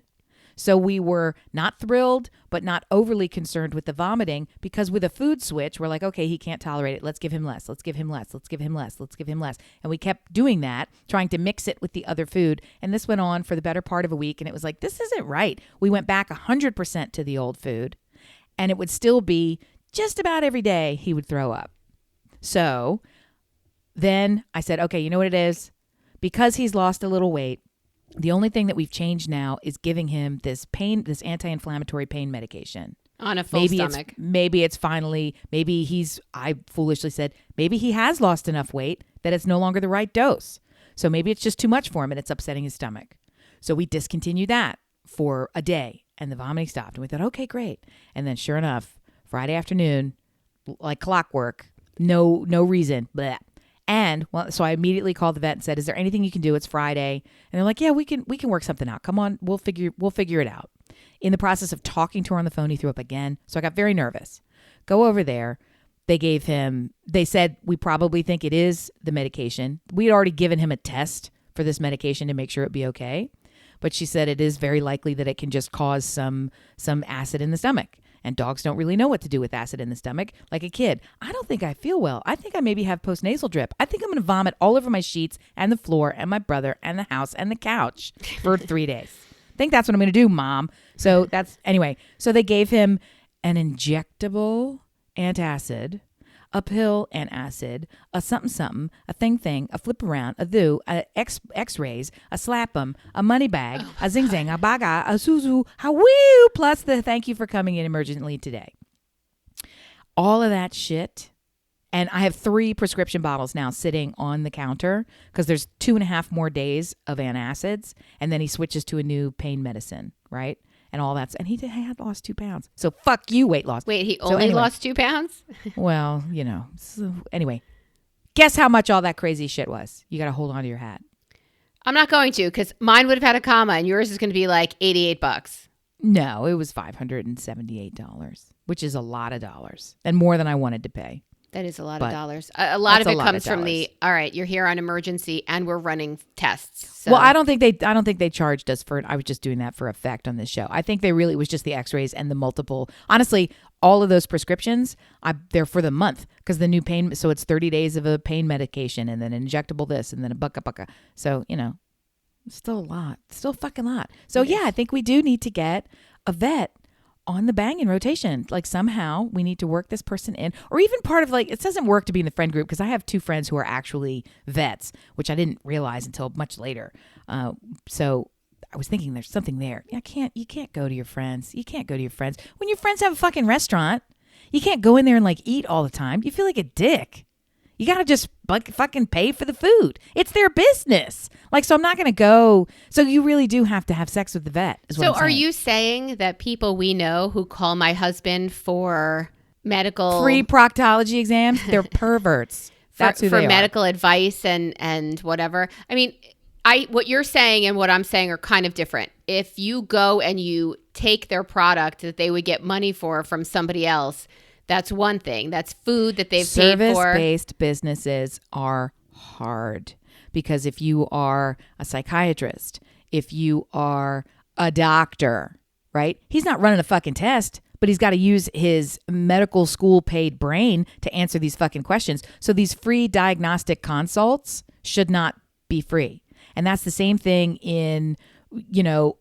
So we were not thrilled, but not overly concerned with the vomiting, because with a food switch, we're like, okay, he can't tolerate it. Let's give him less. Let's give him less. Let's give him less. Let's give him less. And we kept doing that, trying to mix it with the other food. And this went on for the better part of a week. And it was like, this isn't right. We went back 100% to the old food, and it would still be just about every day he would throw up. So then I said, okay, you know what it is? Because he's lost a little weight, the only thing that we've changed now is giving him this anti-inflammatory pain medication. On a full stomach. I foolishly said, maybe he has lost enough weight that it's no longer the right dose. So maybe it's just too much for him and it's upsetting his stomach. So we discontinued that for a day and the vomiting stopped. And we thought, okay, great. And then sure enough, Friday afternoon, like clockwork, no reason, blah. And so I immediately called the vet and said, is there anything you can do? It's Friday. And they're like, yeah, we can work something out. Come on, we'll figure it out. In the process of talking to her on the phone, he threw up again. So I got very nervous. Go over there. They said, we probably think it is the medication. We had already given him a test for this medication to make sure it'd be okay. But she said it is very likely that it can just cause some acid in the stomach. And dogs don't really know what to do with acid in the stomach. Like a kid, I don't think I feel well. I think I maybe have postnasal drip. I think I'm going to vomit all over my sheets and the floor and my brother and the house and the couch for 3 days. I think that's what I'm going to do, Mom. So So they gave him an injectable antacid, a pill antacid, a something, a thing, a flip around, a do, a x-rays, a slap 'em, a money bag, a zing-zang, a baga, a suzu, a woo, plus the thank you for coming in emergently today. All of that shit. And I have 3 prescription bottles now sitting on the counter because there's 2.5 more days of antacids. And then he switches to a new pain medicine, right? And all that. And he had lost 2 pounds. So fuck you, weight loss. Wait, he only lost 2 pounds? Well, So anyway, guess how much all that crazy shit was? You got to hold on to your hat. I'm not going to, because mine would have had a comma and yours is going to be like $88. No, it was $578, which is a lot of dollars and more than I wanted to pay. That is a lot of dollars. A lot of it comes from all right, you're here on emergency and we're running tests. So. Well, I don't think they charged us for it. I was just doing that for effect on this show. I think it was just the x-rays and the multiple. Honestly, all of those prescriptions, they're for the month because the new pain. So it's 30 days of a pain medication and then an injectable this and then a bucka. So, still a lot, still a fucking lot. So yeah, I think we do need to get a vet on the banging rotation. Like somehow we need to work this person in, or even part of it doesn't work to be in the friend group because I have 2 friends who are actually vets, which I didn't realize until much later. So I was thinking there's something there. You can't go to your friends. You can't go to your friends. When your friends have a fucking restaurant, you can't go in there and eat all the time. You feel like a dick. You got to just fucking pay for the food. It's their business. So I'm not going to go. So you really do have to have sex with the vet. So are you saying that people we know who call my husband for medical... free proctology exams, they're perverts. That's who they are. For medical advice and whatever. I mean, what you're saying and what I'm saying are kind of different. If you go and you take their product that they would get money for from somebody else... That's one thing. That's food that they've paid for. Service-based businesses are hard because if you are a psychiatrist, if you are a doctor, right? He's not running a fucking test, but he's got to use his medical school paid brain to answer these fucking questions. So these free diagnostic consults should not be free. And that's the same thing in...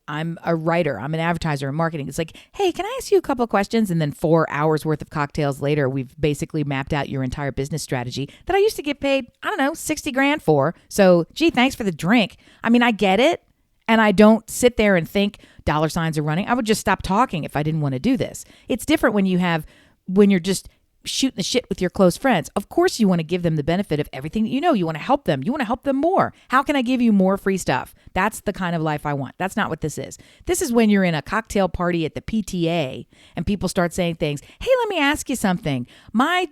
I'm a writer, I'm an advertiser in marketing. It's like, hey, can I ask you a couple of questions? And then 4 hours worth of cocktails later, we've basically mapped out your entire business strategy that I used to get paid, $60,000 for. So, gee, thanks for the drink. I mean, I get it. And I don't sit there and think dollar signs are running. I would just stop talking if I didn't want to do this. It's different when you're just shooting the shit with your close friends. Of course you want to give them the benefit of everything that you know. You want to help them. You want to help them more. How can I give you more free stuff? That's the kind of life I want. That's not what this is. This is when you're in a cocktail party at the PTA and people start saying things. Hey, let me ask you something. My,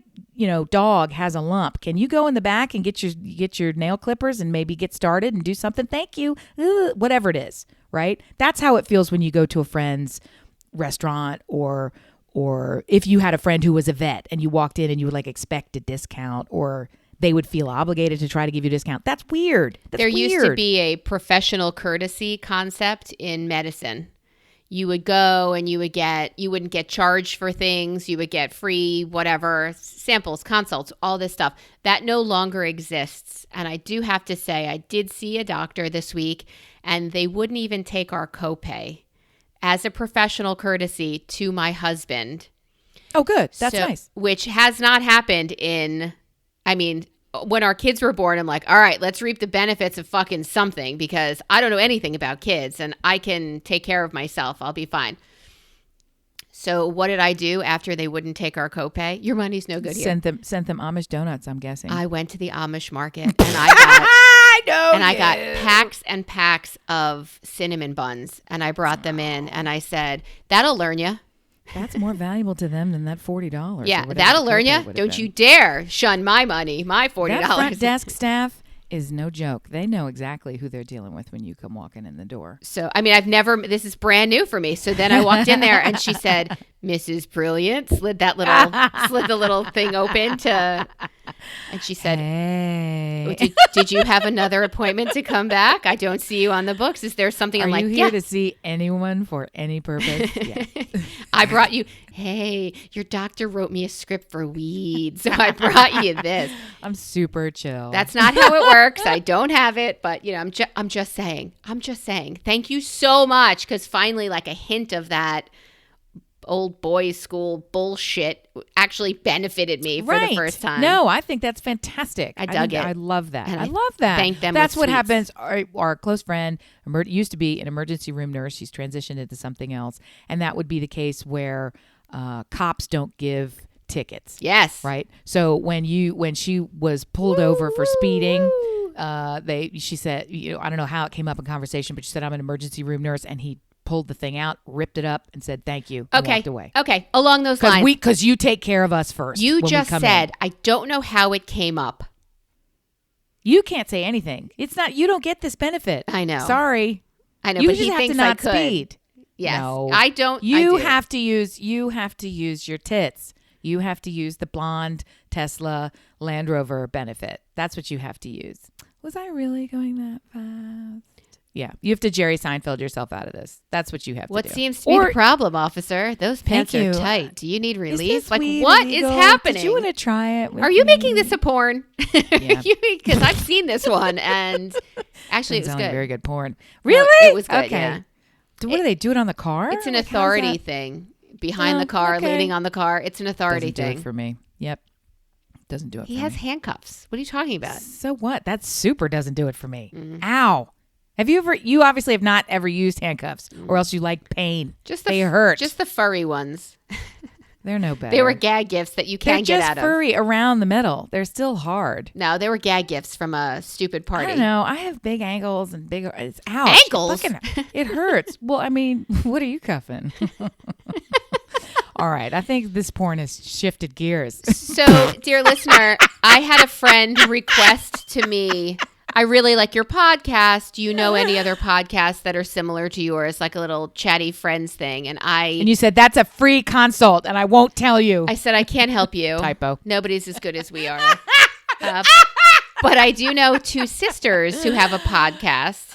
dog has a lump. Can you go in the back and get your nail clippers and maybe get started and do something? Thank you. Whatever it is, right? That's how it feels when you go to a friend's restaurant or if you had a friend who was a vet and you walked in and you would expect a discount, or they would feel obligated to try to give you a discount. That's weird. There used to be a professional courtesy concept in medicine. You would go and you wouldn't get charged for things. You would get free, whatever, samples, consults, all this stuff. That no longer exists. And I do have to say, I did see a doctor this week and they wouldn't even take our copay as a professional courtesy to my husband. Oh, good. That's nice. Which has not happened when our kids were born, I'm like, all right, let's reap the benefits of fucking something because I don't know anything about kids and I can take care of myself. I'll be fine. So what did I do after they wouldn't take our copay? Your money's no good here. Sent them Amish donuts, I'm guessing. I went to the Amish market and I got packs and packs of cinnamon buns and I brought them in and I said, that'll learn you. That's more valuable to them than that $40. Yeah, that'll learn you. Don't you dare shun my money, my $40. That front desk staff is no joke. They know exactly who they're dealing with when you come walking in the door. So, this is brand new for me. So then I walked in there and she said, Mrs. Brilliant, slid the little thing open and she said, hey. did you have another appointment to come back? I don't see you on the books. Is there something? I'm like, you here to see anyone for any purpose? Yeah. I brought you, hey, your doctor wrote me a script for weed. So I brought you this. I'm super chill. That's not how it works. I don't have it, but I'm just saying. Thank you so much. Because finally, a hint of that old boys school bullshit actually benefited me for the first time. No, I think that's fantastic. I dug it. I love that. And I love that. Thank them. That's what happens. Our close friend used to be an emergency room nurse. She's transitioned into something else. And that would be the case where cops don't give tickets. Yes. Right? So when she was pulled over for speeding, she said, I don't know how it came up in conversation, but she said, I'm an emergency room nurse, and he pulled the thing out, ripped it up, and said, thank you, and walked away. Okay, along those lines. Because you take care of us first. You just said, I don't know how it came up. You can't say anything. It's not, you don't get this benefit. I know. Sorry. I know, you but just he have thinks to not I could. Speed. Yes. No. I don't. You have to use your tits. You have to use the blonde Tesla Land Rover benefit. That's what you have to use. Was I really going that fast? Yeah, you have to Jerry Seinfeld yourself out of this. That's what you have to do. What seems to be the problem, officer? Those pants are tight. Do you need relief? What is happening? Did you want to try it? Are you making this a porn? Yeah. Because I've seen this one, and actually it was good. Very good porn. Really? No, it was good. Okay. Yeah. What do they do it on the car? It's an authority thing. Behind the car, leaning on the car. It's an authority thing. Doesn't do it for me. Yep. Doesn't do it for me. He has handcuffs. What are you talking about? So what? That super doesn't do it for me. Mm-hmm. Ow. You obviously have not ever used handcuffs, or else you like pain. They hurt. Just the furry ones. They're no better. They were gag gifts that you can't get out of. They're just furry around the middle. They're still hard. No, they were gag gifts from a stupid party. I don't know. I have big ankles and big... It's ouch. Ankles? It hurts. Well, what are you cuffing? All right. I think this porn has shifted gears. So, dear listener, I had a friend request to me... I really like your podcast. Do you know any other podcasts that are similar to yours, like a little chatty friends thing? And you said, that's a free consult, and I won't tell you. I said, I can't help you. Typo. Nobody's as good as we are. But I do know two sisters who have a podcast.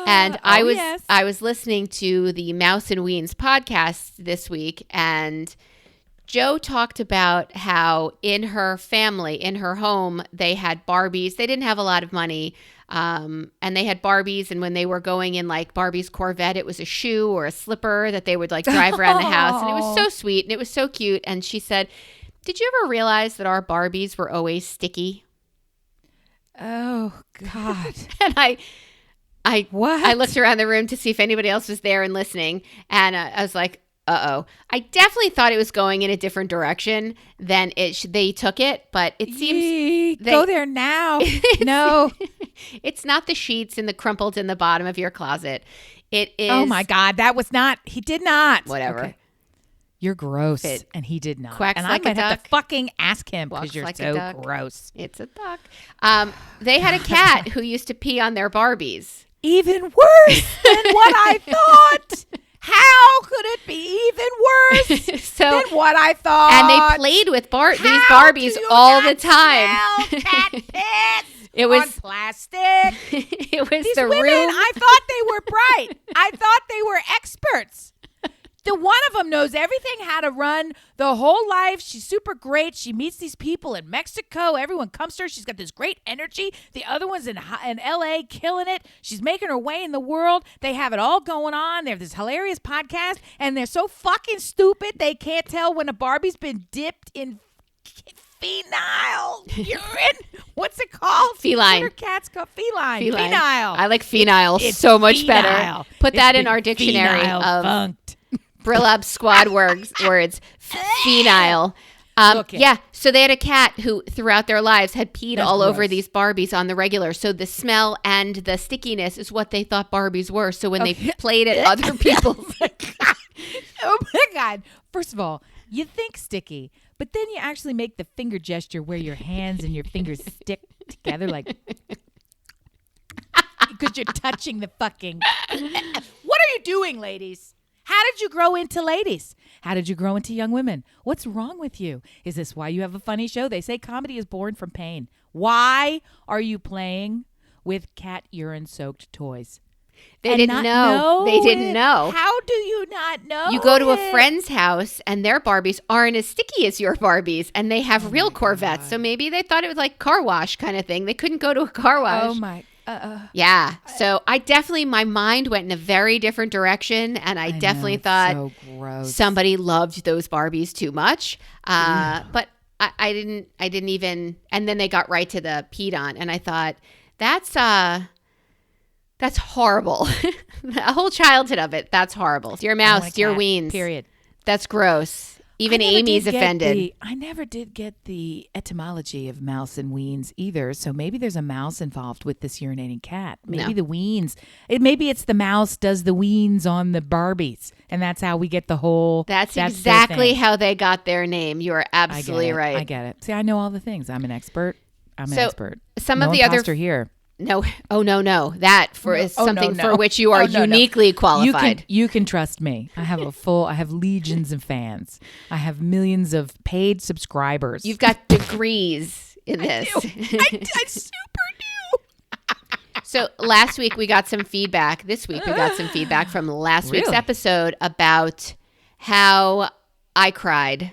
And I was listening to the Mouse and Weens podcast this week, and Joe talked about how in her family, in her home, they had Barbies. They didn't have a lot of money, and they had Barbies. And when they were going in Barbie's Corvette, it was a shoe or a slipper that they would drive around the house. And it was so sweet and it was so cute. And she said, did you ever realize that our Barbies were always sticky? Oh, God. And I looked around the room to see if anybody else was there and listening. And I was like, uh-oh. I definitely thought it was going in a different direction than they took it, but it seems... Go there now. No. It's not the sheets and the crumpled in the bottom of your closet. It is... Oh, my God. That was not... He did not. Whatever. Okay. You're gross. And he did not. Quacks and like I might a have duck. to fucking ask him because you're like so gross. It's a duck. They had a cat who used to pee on their Barbies. Even worse than what I thought. How could it be even worse than what I thought? And they played with these Barbies all the time. Cat piss it was on plastic. It was These the women, room. I thought they were bright. I thought they were experts. The one of them knows everything, how to run the whole life. She's super great. She meets these people in Mexico. Everyone comes to her. She's got this great energy. The other one's in L.A. killing it. She's making her way in the world. They have it all going on. They have this hilarious podcast, and they're so fucking stupid they can't tell when a Barbie's been dipped in phenile urine. What's it called? Feline. What are cats called? Feline. Feline. Phenile. I like phenile so much better. Put that in our dictionary of funked. Brilab squad words. Phenile. Yeah, so they had a cat who throughout their lives had peed all over these Barbies on the regular. So the smell and the stickiness is what they thought Barbies were. So when they played at other people's... Oh my God. First of all, you think sticky, but then you actually make the finger gesture where your hands and your fingers stick together like... Because you're touching the fucking... What are you doing, ladies? How did you grow into ladies? How did you grow into young women? What's wrong with you? Is this why you have a funny show? They say comedy is born from pain. Why are you playing with cat urine-soaked toys? They didn't know. They didn't know. How do you not know? You go to a friend's house and their Barbies aren't as sticky as your Barbies, and they have real Corvettes. So maybe they thought it was like car wash kind of thing. They couldn't go to a car wash. Oh my. Yeah. So my mind went in a very different direction, and I definitely thought so gross. Somebody loved those Barbies too much. But I didn't even, and then they got right to the peed on, and I thought that's horrible. The whole childhood of it, that's horrible. Dear Mouse, dear Weens. Period. That's gross. Even Amy's offended. I never did get the etymology of mouse and weens either. So maybe there's a mouse involved with this urinating cat. Maybe the weens. Maybe it's the mouse does the weens on the Barbies. And that's how we get the whole. That's exactly how they got their name. You are absolutely right. I get it. See, I know all the things. I'm an expert. I'm an expert. Some of the other here. No. Oh, no. That is something for which you are uniquely qualified. You can trust me. I have legions of fans. I have millions of paid subscribers. You've got degrees in this. I super do. So last week we got some feedback. This week we got some feedback from last week's episode about how I cried.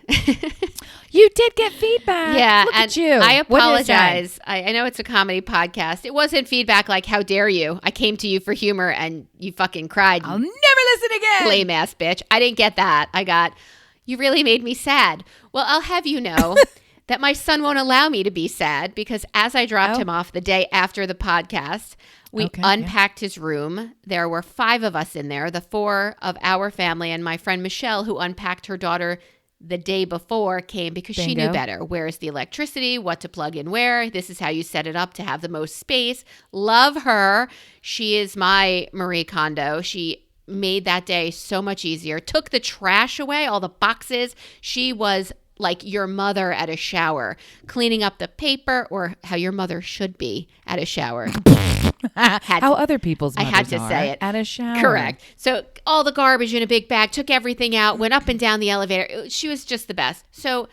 You did get feedback. Yeah. Look and at you. I apologize. I know it's a comedy podcast. It wasn't feedback like, how dare you? I came to you for humor and you fucking cried. I'll never listen again. Lame ass bitch. I didn't get that. I got, you really made me sad. Well, I'll have you know that my son won't allow me to be sad because as I dropped him off the day after the podcast, we unpacked his room. There were 5 of us in there, the 4 of our family and my friend Michelle, who unpacked her daughter the day before, came because she knew better. Where's the electricity? What to plug in where? This is how you set it up to have the most space. Love her. She is my Marie Kondo. She made that day so much easier. Took the trash away, all the boxes. She was like your mother at a shower, cleaning up the paper, or how your mother should be at a shower. How other people's mothers I had to say it. At a shower. Correct. So all the garbage in a big bag, took everything out, went up and down the elevator. She was just the best. So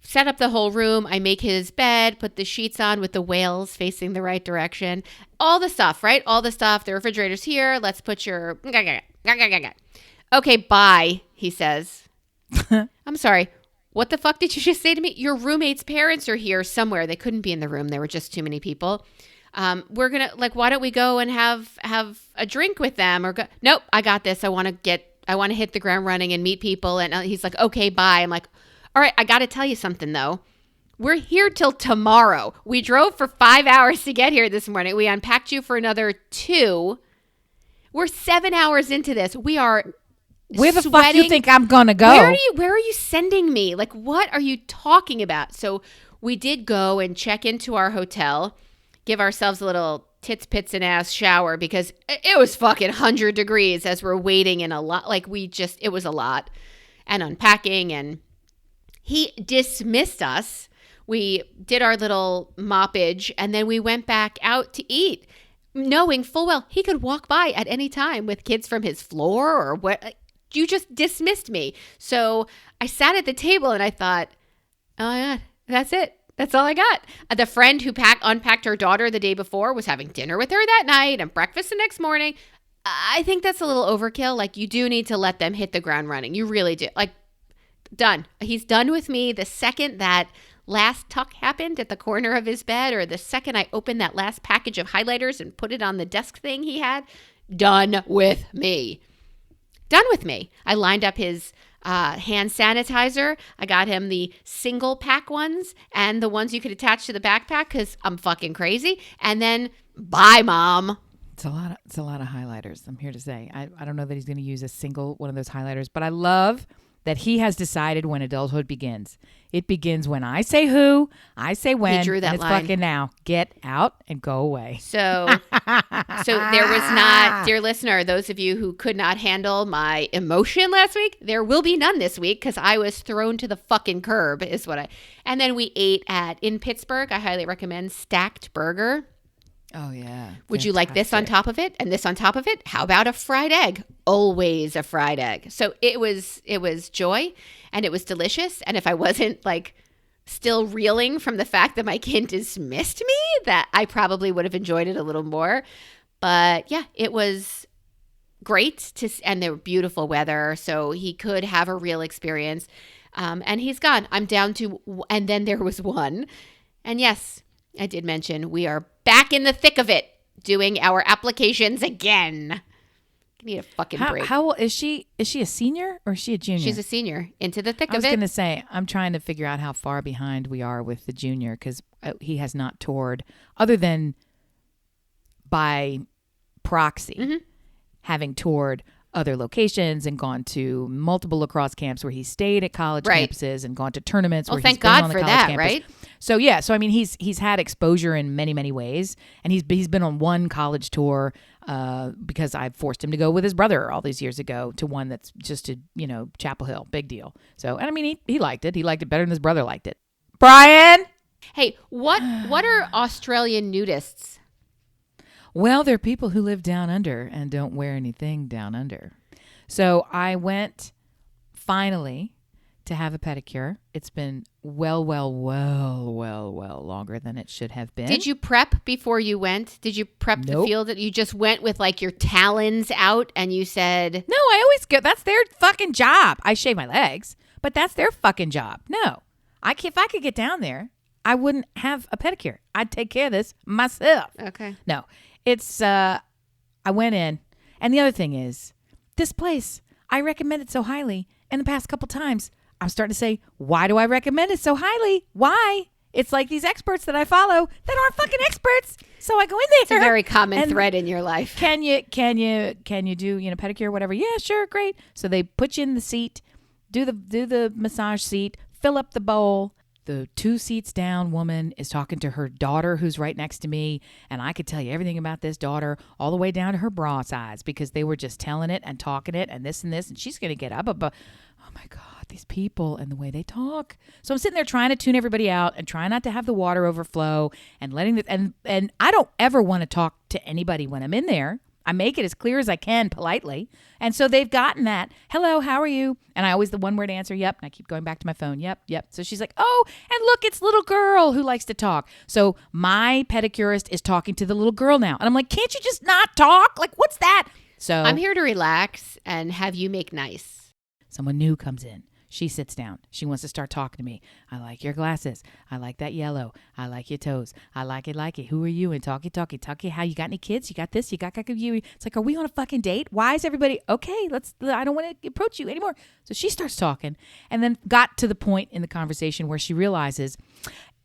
set up the whole room. I make his bed, put the sheets on with the whales facing the right direction. All the stuff, right? All the stuff. The refrigerator's here. Let's put your... Okay, bye, he says. I'm sorry. What the fuck did you just say to me? Your roommate's parents are here somewhere. They couldn't be in the room. There were just too many people. We're going to, why don't we go and have a drink with them? Or go? Nope, I got this. I want to hit the ground running and meet people. And he's like, okay, bye. I'm like, all right, I got to tell you something, though. We're here till tomorrow. We drove for 5 hours to get here this morning. We unpacked you for another 2. We're 7 hours into this. We are Where the fuck do you think I'm going to go? Where are you sending me? Like, what are you talking about? So we did go and check into our hotel, give ourselves a little tits, pits, and ass shower because it was fucking 100 degrees as we're waiting in a lot. Like, it was a lot. And unpacking, and he dismissed us. We did our little moppage, and then we went back out to eat, knowing full well he could walk by at any time with kids from his floor or what. You just dismissed me. So I sat at the table and I thought, oh my God, that's it. That's all I got. The friend who unpacked her daughter the day before was having dinner with her that night and breakfast the next morning. I think that's a little overkill. Like, you do need to let them hit the ground running. You really do. Like, done. He's done with me the second that last tuck happened at the corner of his bed, or the second I opened that last package of highlighters and put it on the desk thing he had. Done with me. Done with me. I lined up his hand sanitizer. I got him the single pack ones and the ones you could attach to the backpack because I'm fucking crazy. And then, bye, Mom. It's a lot of highlighters, I'm here to say. I don't know that he's going to use a single one of those highlighters, but I love that he has decided when adulthood begins. It begins when I say who, I say when, he drew that and it's line. Fucking now. Get out and go away. So there was not, dear listener, those of you who could not handle my emotion last week, there will be none this week because I was thrown to the fucking curb is what and then we ate in Pittsburgh. I highly recommend Stacked Burger. Oh, yeah. Would you like this on top of it and this on top of it? How about a fried egg? Always a fried egg. So it was joy, and it was delicious. And if I wasn't like still reeling from the fact that my kid dismissed me, that I probably would have enjoyed it a little more. But yeah, it was great and there were beautiful weather. So he could have a real experience. And he's gone. I'm down to, and then there was one. And yes, I did mention we are back in the thick of it, doing our applications again. I need a fucking break. How old is she? Is she a senior or is she a junior? She's a senior, into the thick of it. I was going to say, I'm trying to figure out how far behind we are with the junior because he has not toured other than by proxy, having toured other locations and gone to multiple lacrosse camps where he stayed at college campuses and gone to tournaments where he's been on the college campus. Right? So yeah, so I mean he's had exposure in many, many ways, and he's been on one college tour because I forced him to go with his brother all these years ago to one that's just to, Chapel Hill, big deal. So, and I mean he liked it. He liked it better than his brother liked it. Brian, hey, what are Australian nudists? Well, they're people who live down under and don't wear anything down under. So I went finally to have a pedicure. It's been well longer than it should have been. Did you prep before you went? Did you prep the field that you just went with like your talons out and you said? No, I always go. That's their fucking job. I shave my legs, but that's their fucking job. No, if I could get down there, I wouldn't have a pedicure. I'd take care of this myself. Okay. No. It's, I went in, and the other thing is, this place, I recommend it so highly, and the past couple times, I'm starting to say, why do I recommend it so highly? Why? It's like these experts that I follow that aren't fucking experts. So I go in there. It's a very common thread in your life. Can you do, pedicure, whatever? Yeah, sure, great. So they put you in the seat, do the massage seat, fill up the bowl. The 2 seats down woman is talking to her daughter who's right next to me. And I could tell you everything about this daughter all the way down to her bra size because they were just telling it and talking it and this. And she's going to get up. But oh my God, these people and the way they talk. So I'm sitting there trying to tune everybody out and trying not to have the water overflow and letting and I don't ever want to talk to anybody when I'm in there. I make it as clear as I can politely. And so they've gotten that. Hello, how are you? And I always the one word answer, yep. And I keep going back to my phone. Yep. So she's like, oh, and look, it's little girl who likes to talk. So my pedicurist is talking to the little girl now. And I'm like, can't you just not talk? Like, what's that? So I'm here to relax and have you make nice. Someone new comes in. She sits down. She wants to start talking to me. I like your glasses. I like that yellow. I like your toes. I like it. Who are you? And talkie. How you got any kids? You got this? You got you? It's like, are we on a fucking date? Why is everybody okay? I don't want to approach you anymore. So she starts talking, and then got to the point in the conversation where she realizes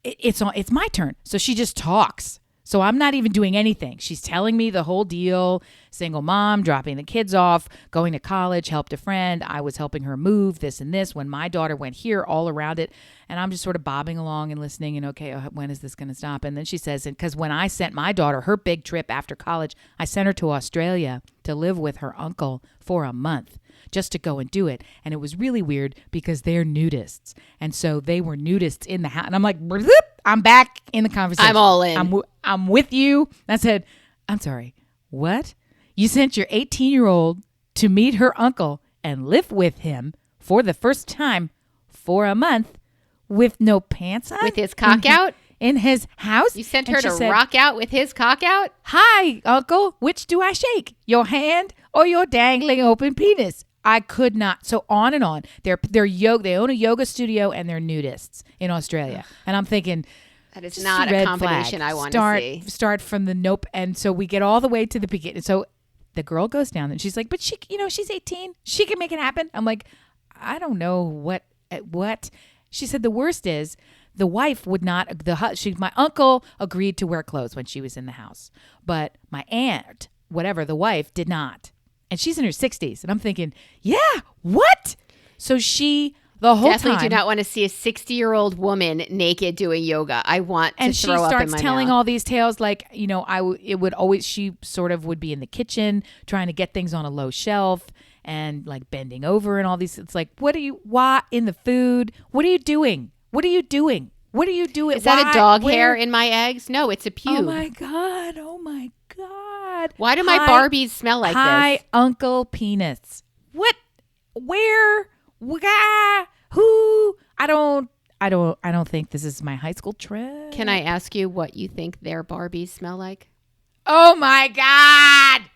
it's my turn. So she just talks. So I'm not even doing anything. She's telling me the whole deal. Single mom, dropping the kids off, going to college, helped a friend. I was helping her move, this and this. When my daughter went here, all around it. And I'm just sort of bobbing along and listening. And okay, when is this going to stop? And then she says, because when I sent my daughter her big trip after college, I sent her to Australia to live with her uncle for a month. Just to go and do it. And it was really weird because they're nudists. And so they were nudists in the house. And I'm like, I'm back in the conversation. I'm all in. I'm with you. I said, I'm sorry, what? You sent your 18-year-old to meet her uncle and live with him for the first time for a month with no pants on? With his cock out? In his house? You sent her to rock out with his cock out? Hi, uncle. Which do I shake? Your hand or your dangling open penis? I could not. So on and on. They own a yoga studio and they're nudists in Australia. And I'm thinking, that is not a combination I want to see. Start from the nope. And so we get all the way to the beginning. So the girl goes down and she's like, but she, she's 18. She can make it happen. I'm like, I don't know what. She said the worst is the wife would not. My uncle agreed to wear clothes when she was in the house, but my aunt, whatever, the wife did not. And she's in her 60s. And I'm thinking, yeah, what? So the whole definitely time. Do not want to see a 60-year-old woman naked doing yoga. I want to throw up in my mouth. And she starts telling all these tales like, she sort of would be in the kitchen trying to get things on a low shelf and like bending over and all these. It's like, why in the food? What are you doing? What are you doing? What are you doing? Is that a dog hair in my eggs? No, it's a pube. Oh my God. Why do my Barbies smell like this? Hi, Uncle Penis. What? Where? Who? I don't think this is my high school trip. Can I ask you what you think their Barbies smell like? Oh my God.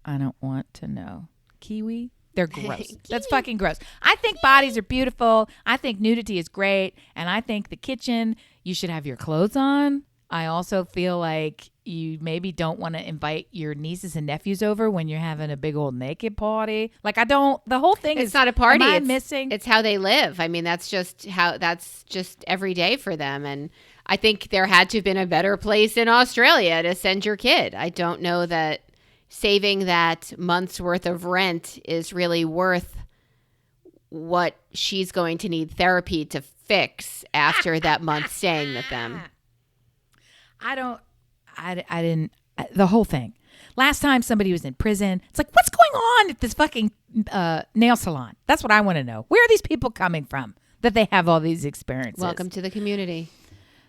I don't want to know. Kiwi? They're gross. That's fucking gross. I think bodies are beautiful. I think nudity is great. And I think the kitchen, you should have your clothes on. I also feel like you maybe don't want to invite your nieces and nephews over when you're having a big old naked party. Like the whole thing it's not a party. Am I missing? It's how they live. I mean, that's just every day for them. And I think there had to have been a better place in Australia to send your kid. I don't know that saving that month's worth of rent is really worth what she's going to need therapy to fix after that month staying with them. The whole thing. Last time somebody was in prison, it's like, what's going on at this fucking nail salon? That's what I want to know. Where are these people coming from that they have all these experiences? Welcome to the community.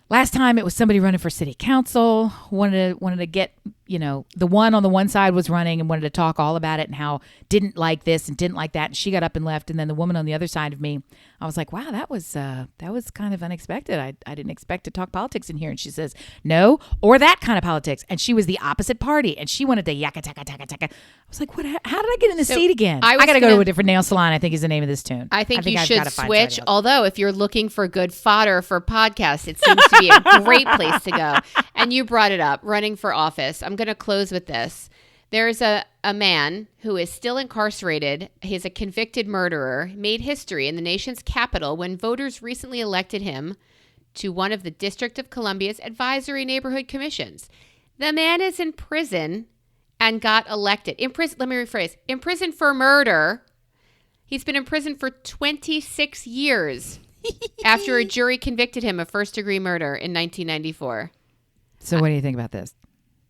Last time it was somebody running for city council, wanted to get, the one on the one side was running and wanted to talk all about it and how didn't like this and didn't like that. And she got up and left. And then the woman on the other side of me, I was like, wow, that was kind of unexpected. I didn't expect to talk politics in here. And she says, no, or that kind of politics. And she was the opposite party. And she wanted to yakka-taka-taka-taka. I was like, what? How did I get in the seat again? I got to go to a different nail salon, I think is the name of this tune. I think you should switch. Although if you're looking for good fodder for podcasts, it seems to be a great place to go. And you brought it up, running for office. I'm going to close with this. There's a man who is still incarcerated. He's a convicted murderer, made history in the nation's capital when voters recently elected him to one of the District of Columbia's advisory neighborhood commissions. The man is in prison and got elected. Let me rephrase. In prison for murder. He's been in prison for 26 years after a jury convicted him of first-degree murder in 1994. So what do you think about this?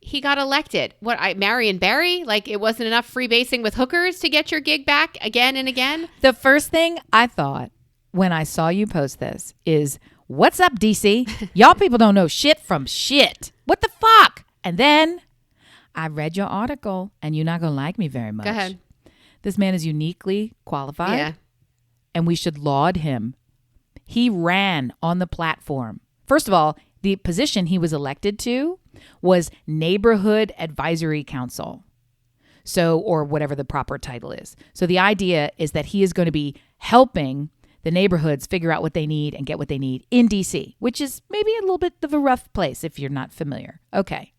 He got elected. Marion Barry? Like it wasn't enough freebasing with hookers to get your gig back again and again? The first thing I thought when I saw you post this is, what's up, DC? Y'all people don't know shit from shit. What the fuck? And then I read your article, and you're not going to like me very much. Go ahead. This man is uniquely qualified, yeah, and we should laud him. He ran on the platform. First of all, the position he was elected to was Neighborhood Advisory Council. So, or whatever the proper title is. So the idea is that he is going to be helping the neighborhoods figure out what they need and get what they need in DC, which is maybe a little bit of a rough place if you're not familiar. Okay.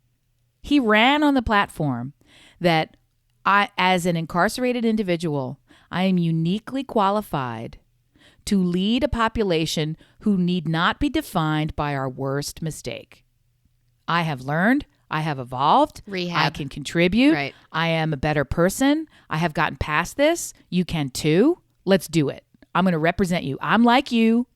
He ran on the platform that as an incarcerated individual, I am uniquely qualified to lead a population who need not be defined by our worst mistake. I have learned. I have evolved. Rehab. I can contribute. Right. I am a better person. I have gotten past this. You can too. Let's do it. I'm going to represent you. I'm like you.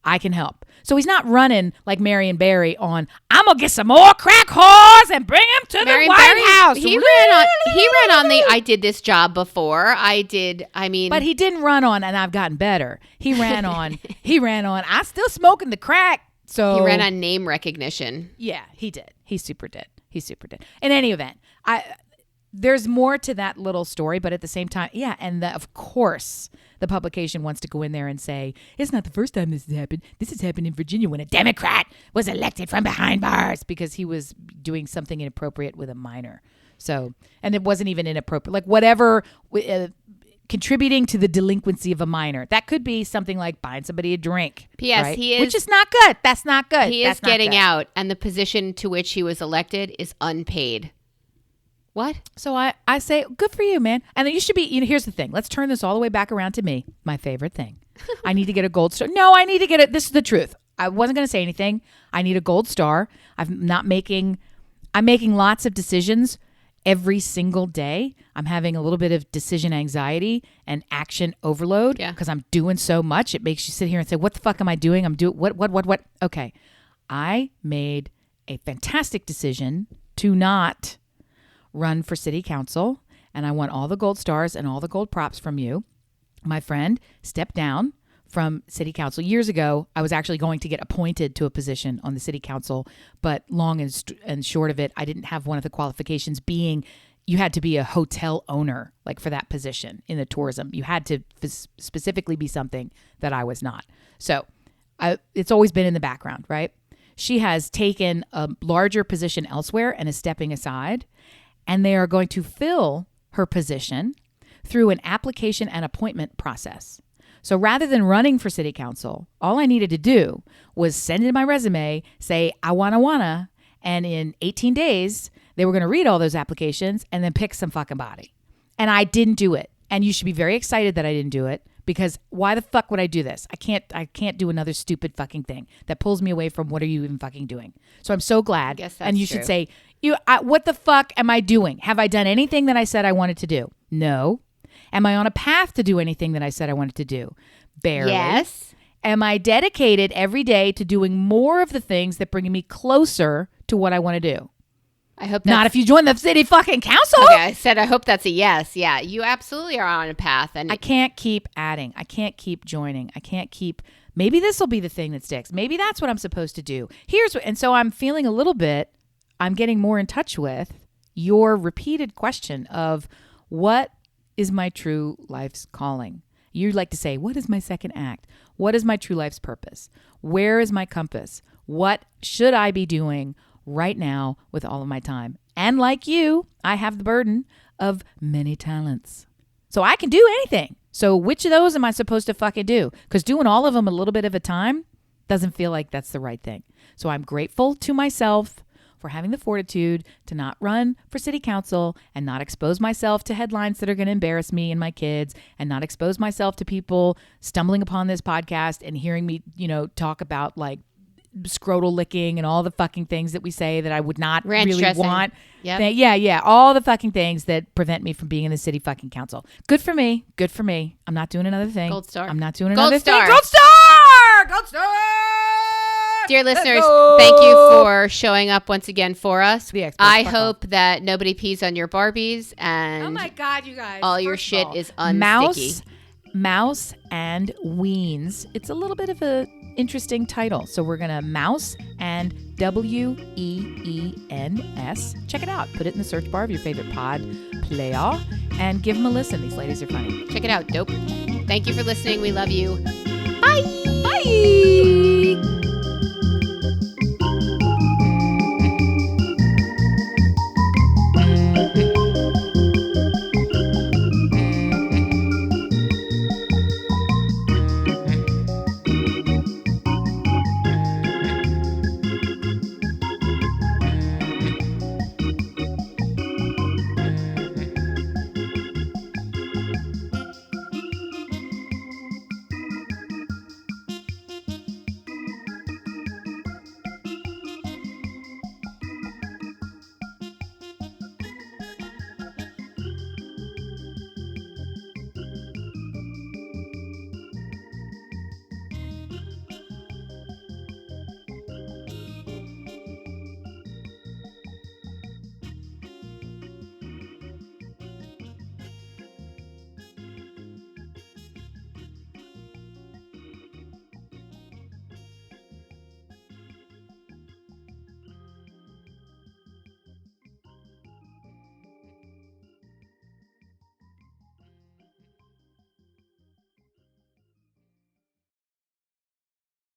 I can help. So he's not running like Marion Barry on, I'm going to get some more crack whores and bring them to the White House. He ran on the, I did this job before. But he didn't run on, and I've gotten better. He ran on, I still smoking the crack. So he ran on name recognition. Yeah, he did. He super did. In any event, there's more to that little story, but at the same time, yeah, and of course, the publication wants to go in there and say, it's not the first time this has happened. This has happened in Virginia when a Democrat was elected from behind bars because he was doing something inappropriate with a minor. So, and it wasn't even inappropriate. Like whatever, contributing to the delinquency of a minor. That could be something like buying somebody a drink. P.S. Right? He is, which is not good. That's not good. He is getting out, and the position to which he was elected is unpaid. What? So I say, good for you, man. And then you should be, here's the thing. Let's turn this all the way back around to me. My favorite thing. I need to get a gold star. No, I need to get it. This is the truth. I wasn't going to say anything. I need a gold star. I'm making lots of decisions every single day. I'm having a little bit of decision anxiety and action overload because I'm doing so much. It makes you sit here and say, what the fuck am I doing? I'm doing what? Okay. I made a fantastic decision to not run for city council, and I want all the gold stars and all the gold props from you. My friend stepped down from city council. Years ago, I was actually going to get appointed to a position on the city council, but long and short of it, I didn't have one of the qualifications being you had to be a hotel owner, like for that position in the tourism. You had to specifically be something that I was not. So it's always been in the background, right? She has taken a larger position elsewhere and is stepping aside. And they are going to fill her position through an application and appointment process. So rather than running for city council, all I needed to do was send in my resume, say, I wanna, and in 18 days, they were going to read all those applications and then pick some fucking body. And I didn't do it. And you should be very excited that I didn't do it, because why the fuck would I do this? I can't do another stupid fucking thing that pulls me away from what are you even fucking doing? So I'm so glad. And you should say, what the fuck am I doing? Have I done anything that I said I wanted to do? No. Am I on a path to do anything that I said I wanted to do? Barely. Yes. Am I dedicated every day to doing more of the things that bring me closer to what I want to do? I hope not if you join the city fucking council. Okay, I said I hope that's a yes. Yeah, you absolutely are on a path, and I can't keep adding. I can't keep joining. I can't keep. Maybe this will be the thing that sticks. Maybe that's what I'm supposed to do. And so I'm feeling a little bit. I'm getting more in touch with your repeated question of what is my true life's calling? You like to say, what is my second act? What is my true life's purpose? Where is my compass? What should I be doing right now with all of my time? And like you, I have the burden of many talents. So I can do anything. So which of those am I supposed to fucking do? Because doing all of them a little bit of a time doesn't feel like that's the right thing. So I'm grateful to myself for having the fortitude to not run for city council and not expose myself to headlines that are going to embarrass me and my kids, and not expose myself to people stumbling upon this podcast and hearing me, talk about like scrotal licking and all the fucking things that we say that I would not really dressing. Want. Yep. Yeah. All the fucking things that prevent me from being in the city fucking council. Good for me. I'm not doing another thing. Gold star. I'm not doing another thing. Gold star. Dear listeners, thank you for showing up once again for us. I hope that nobody pees on your Barbies, and oh my God, you guys, all your shit is unsticky. Mouse and Weens. It's a little bit of a interesting title. So we're going to Mouse and WEENS. Check it out. Put it in the search bar of your favorite pod player and give them a listen. These ladies are funny. Check it out. Dope. Thank you for listening. We love you. Bye. Bye.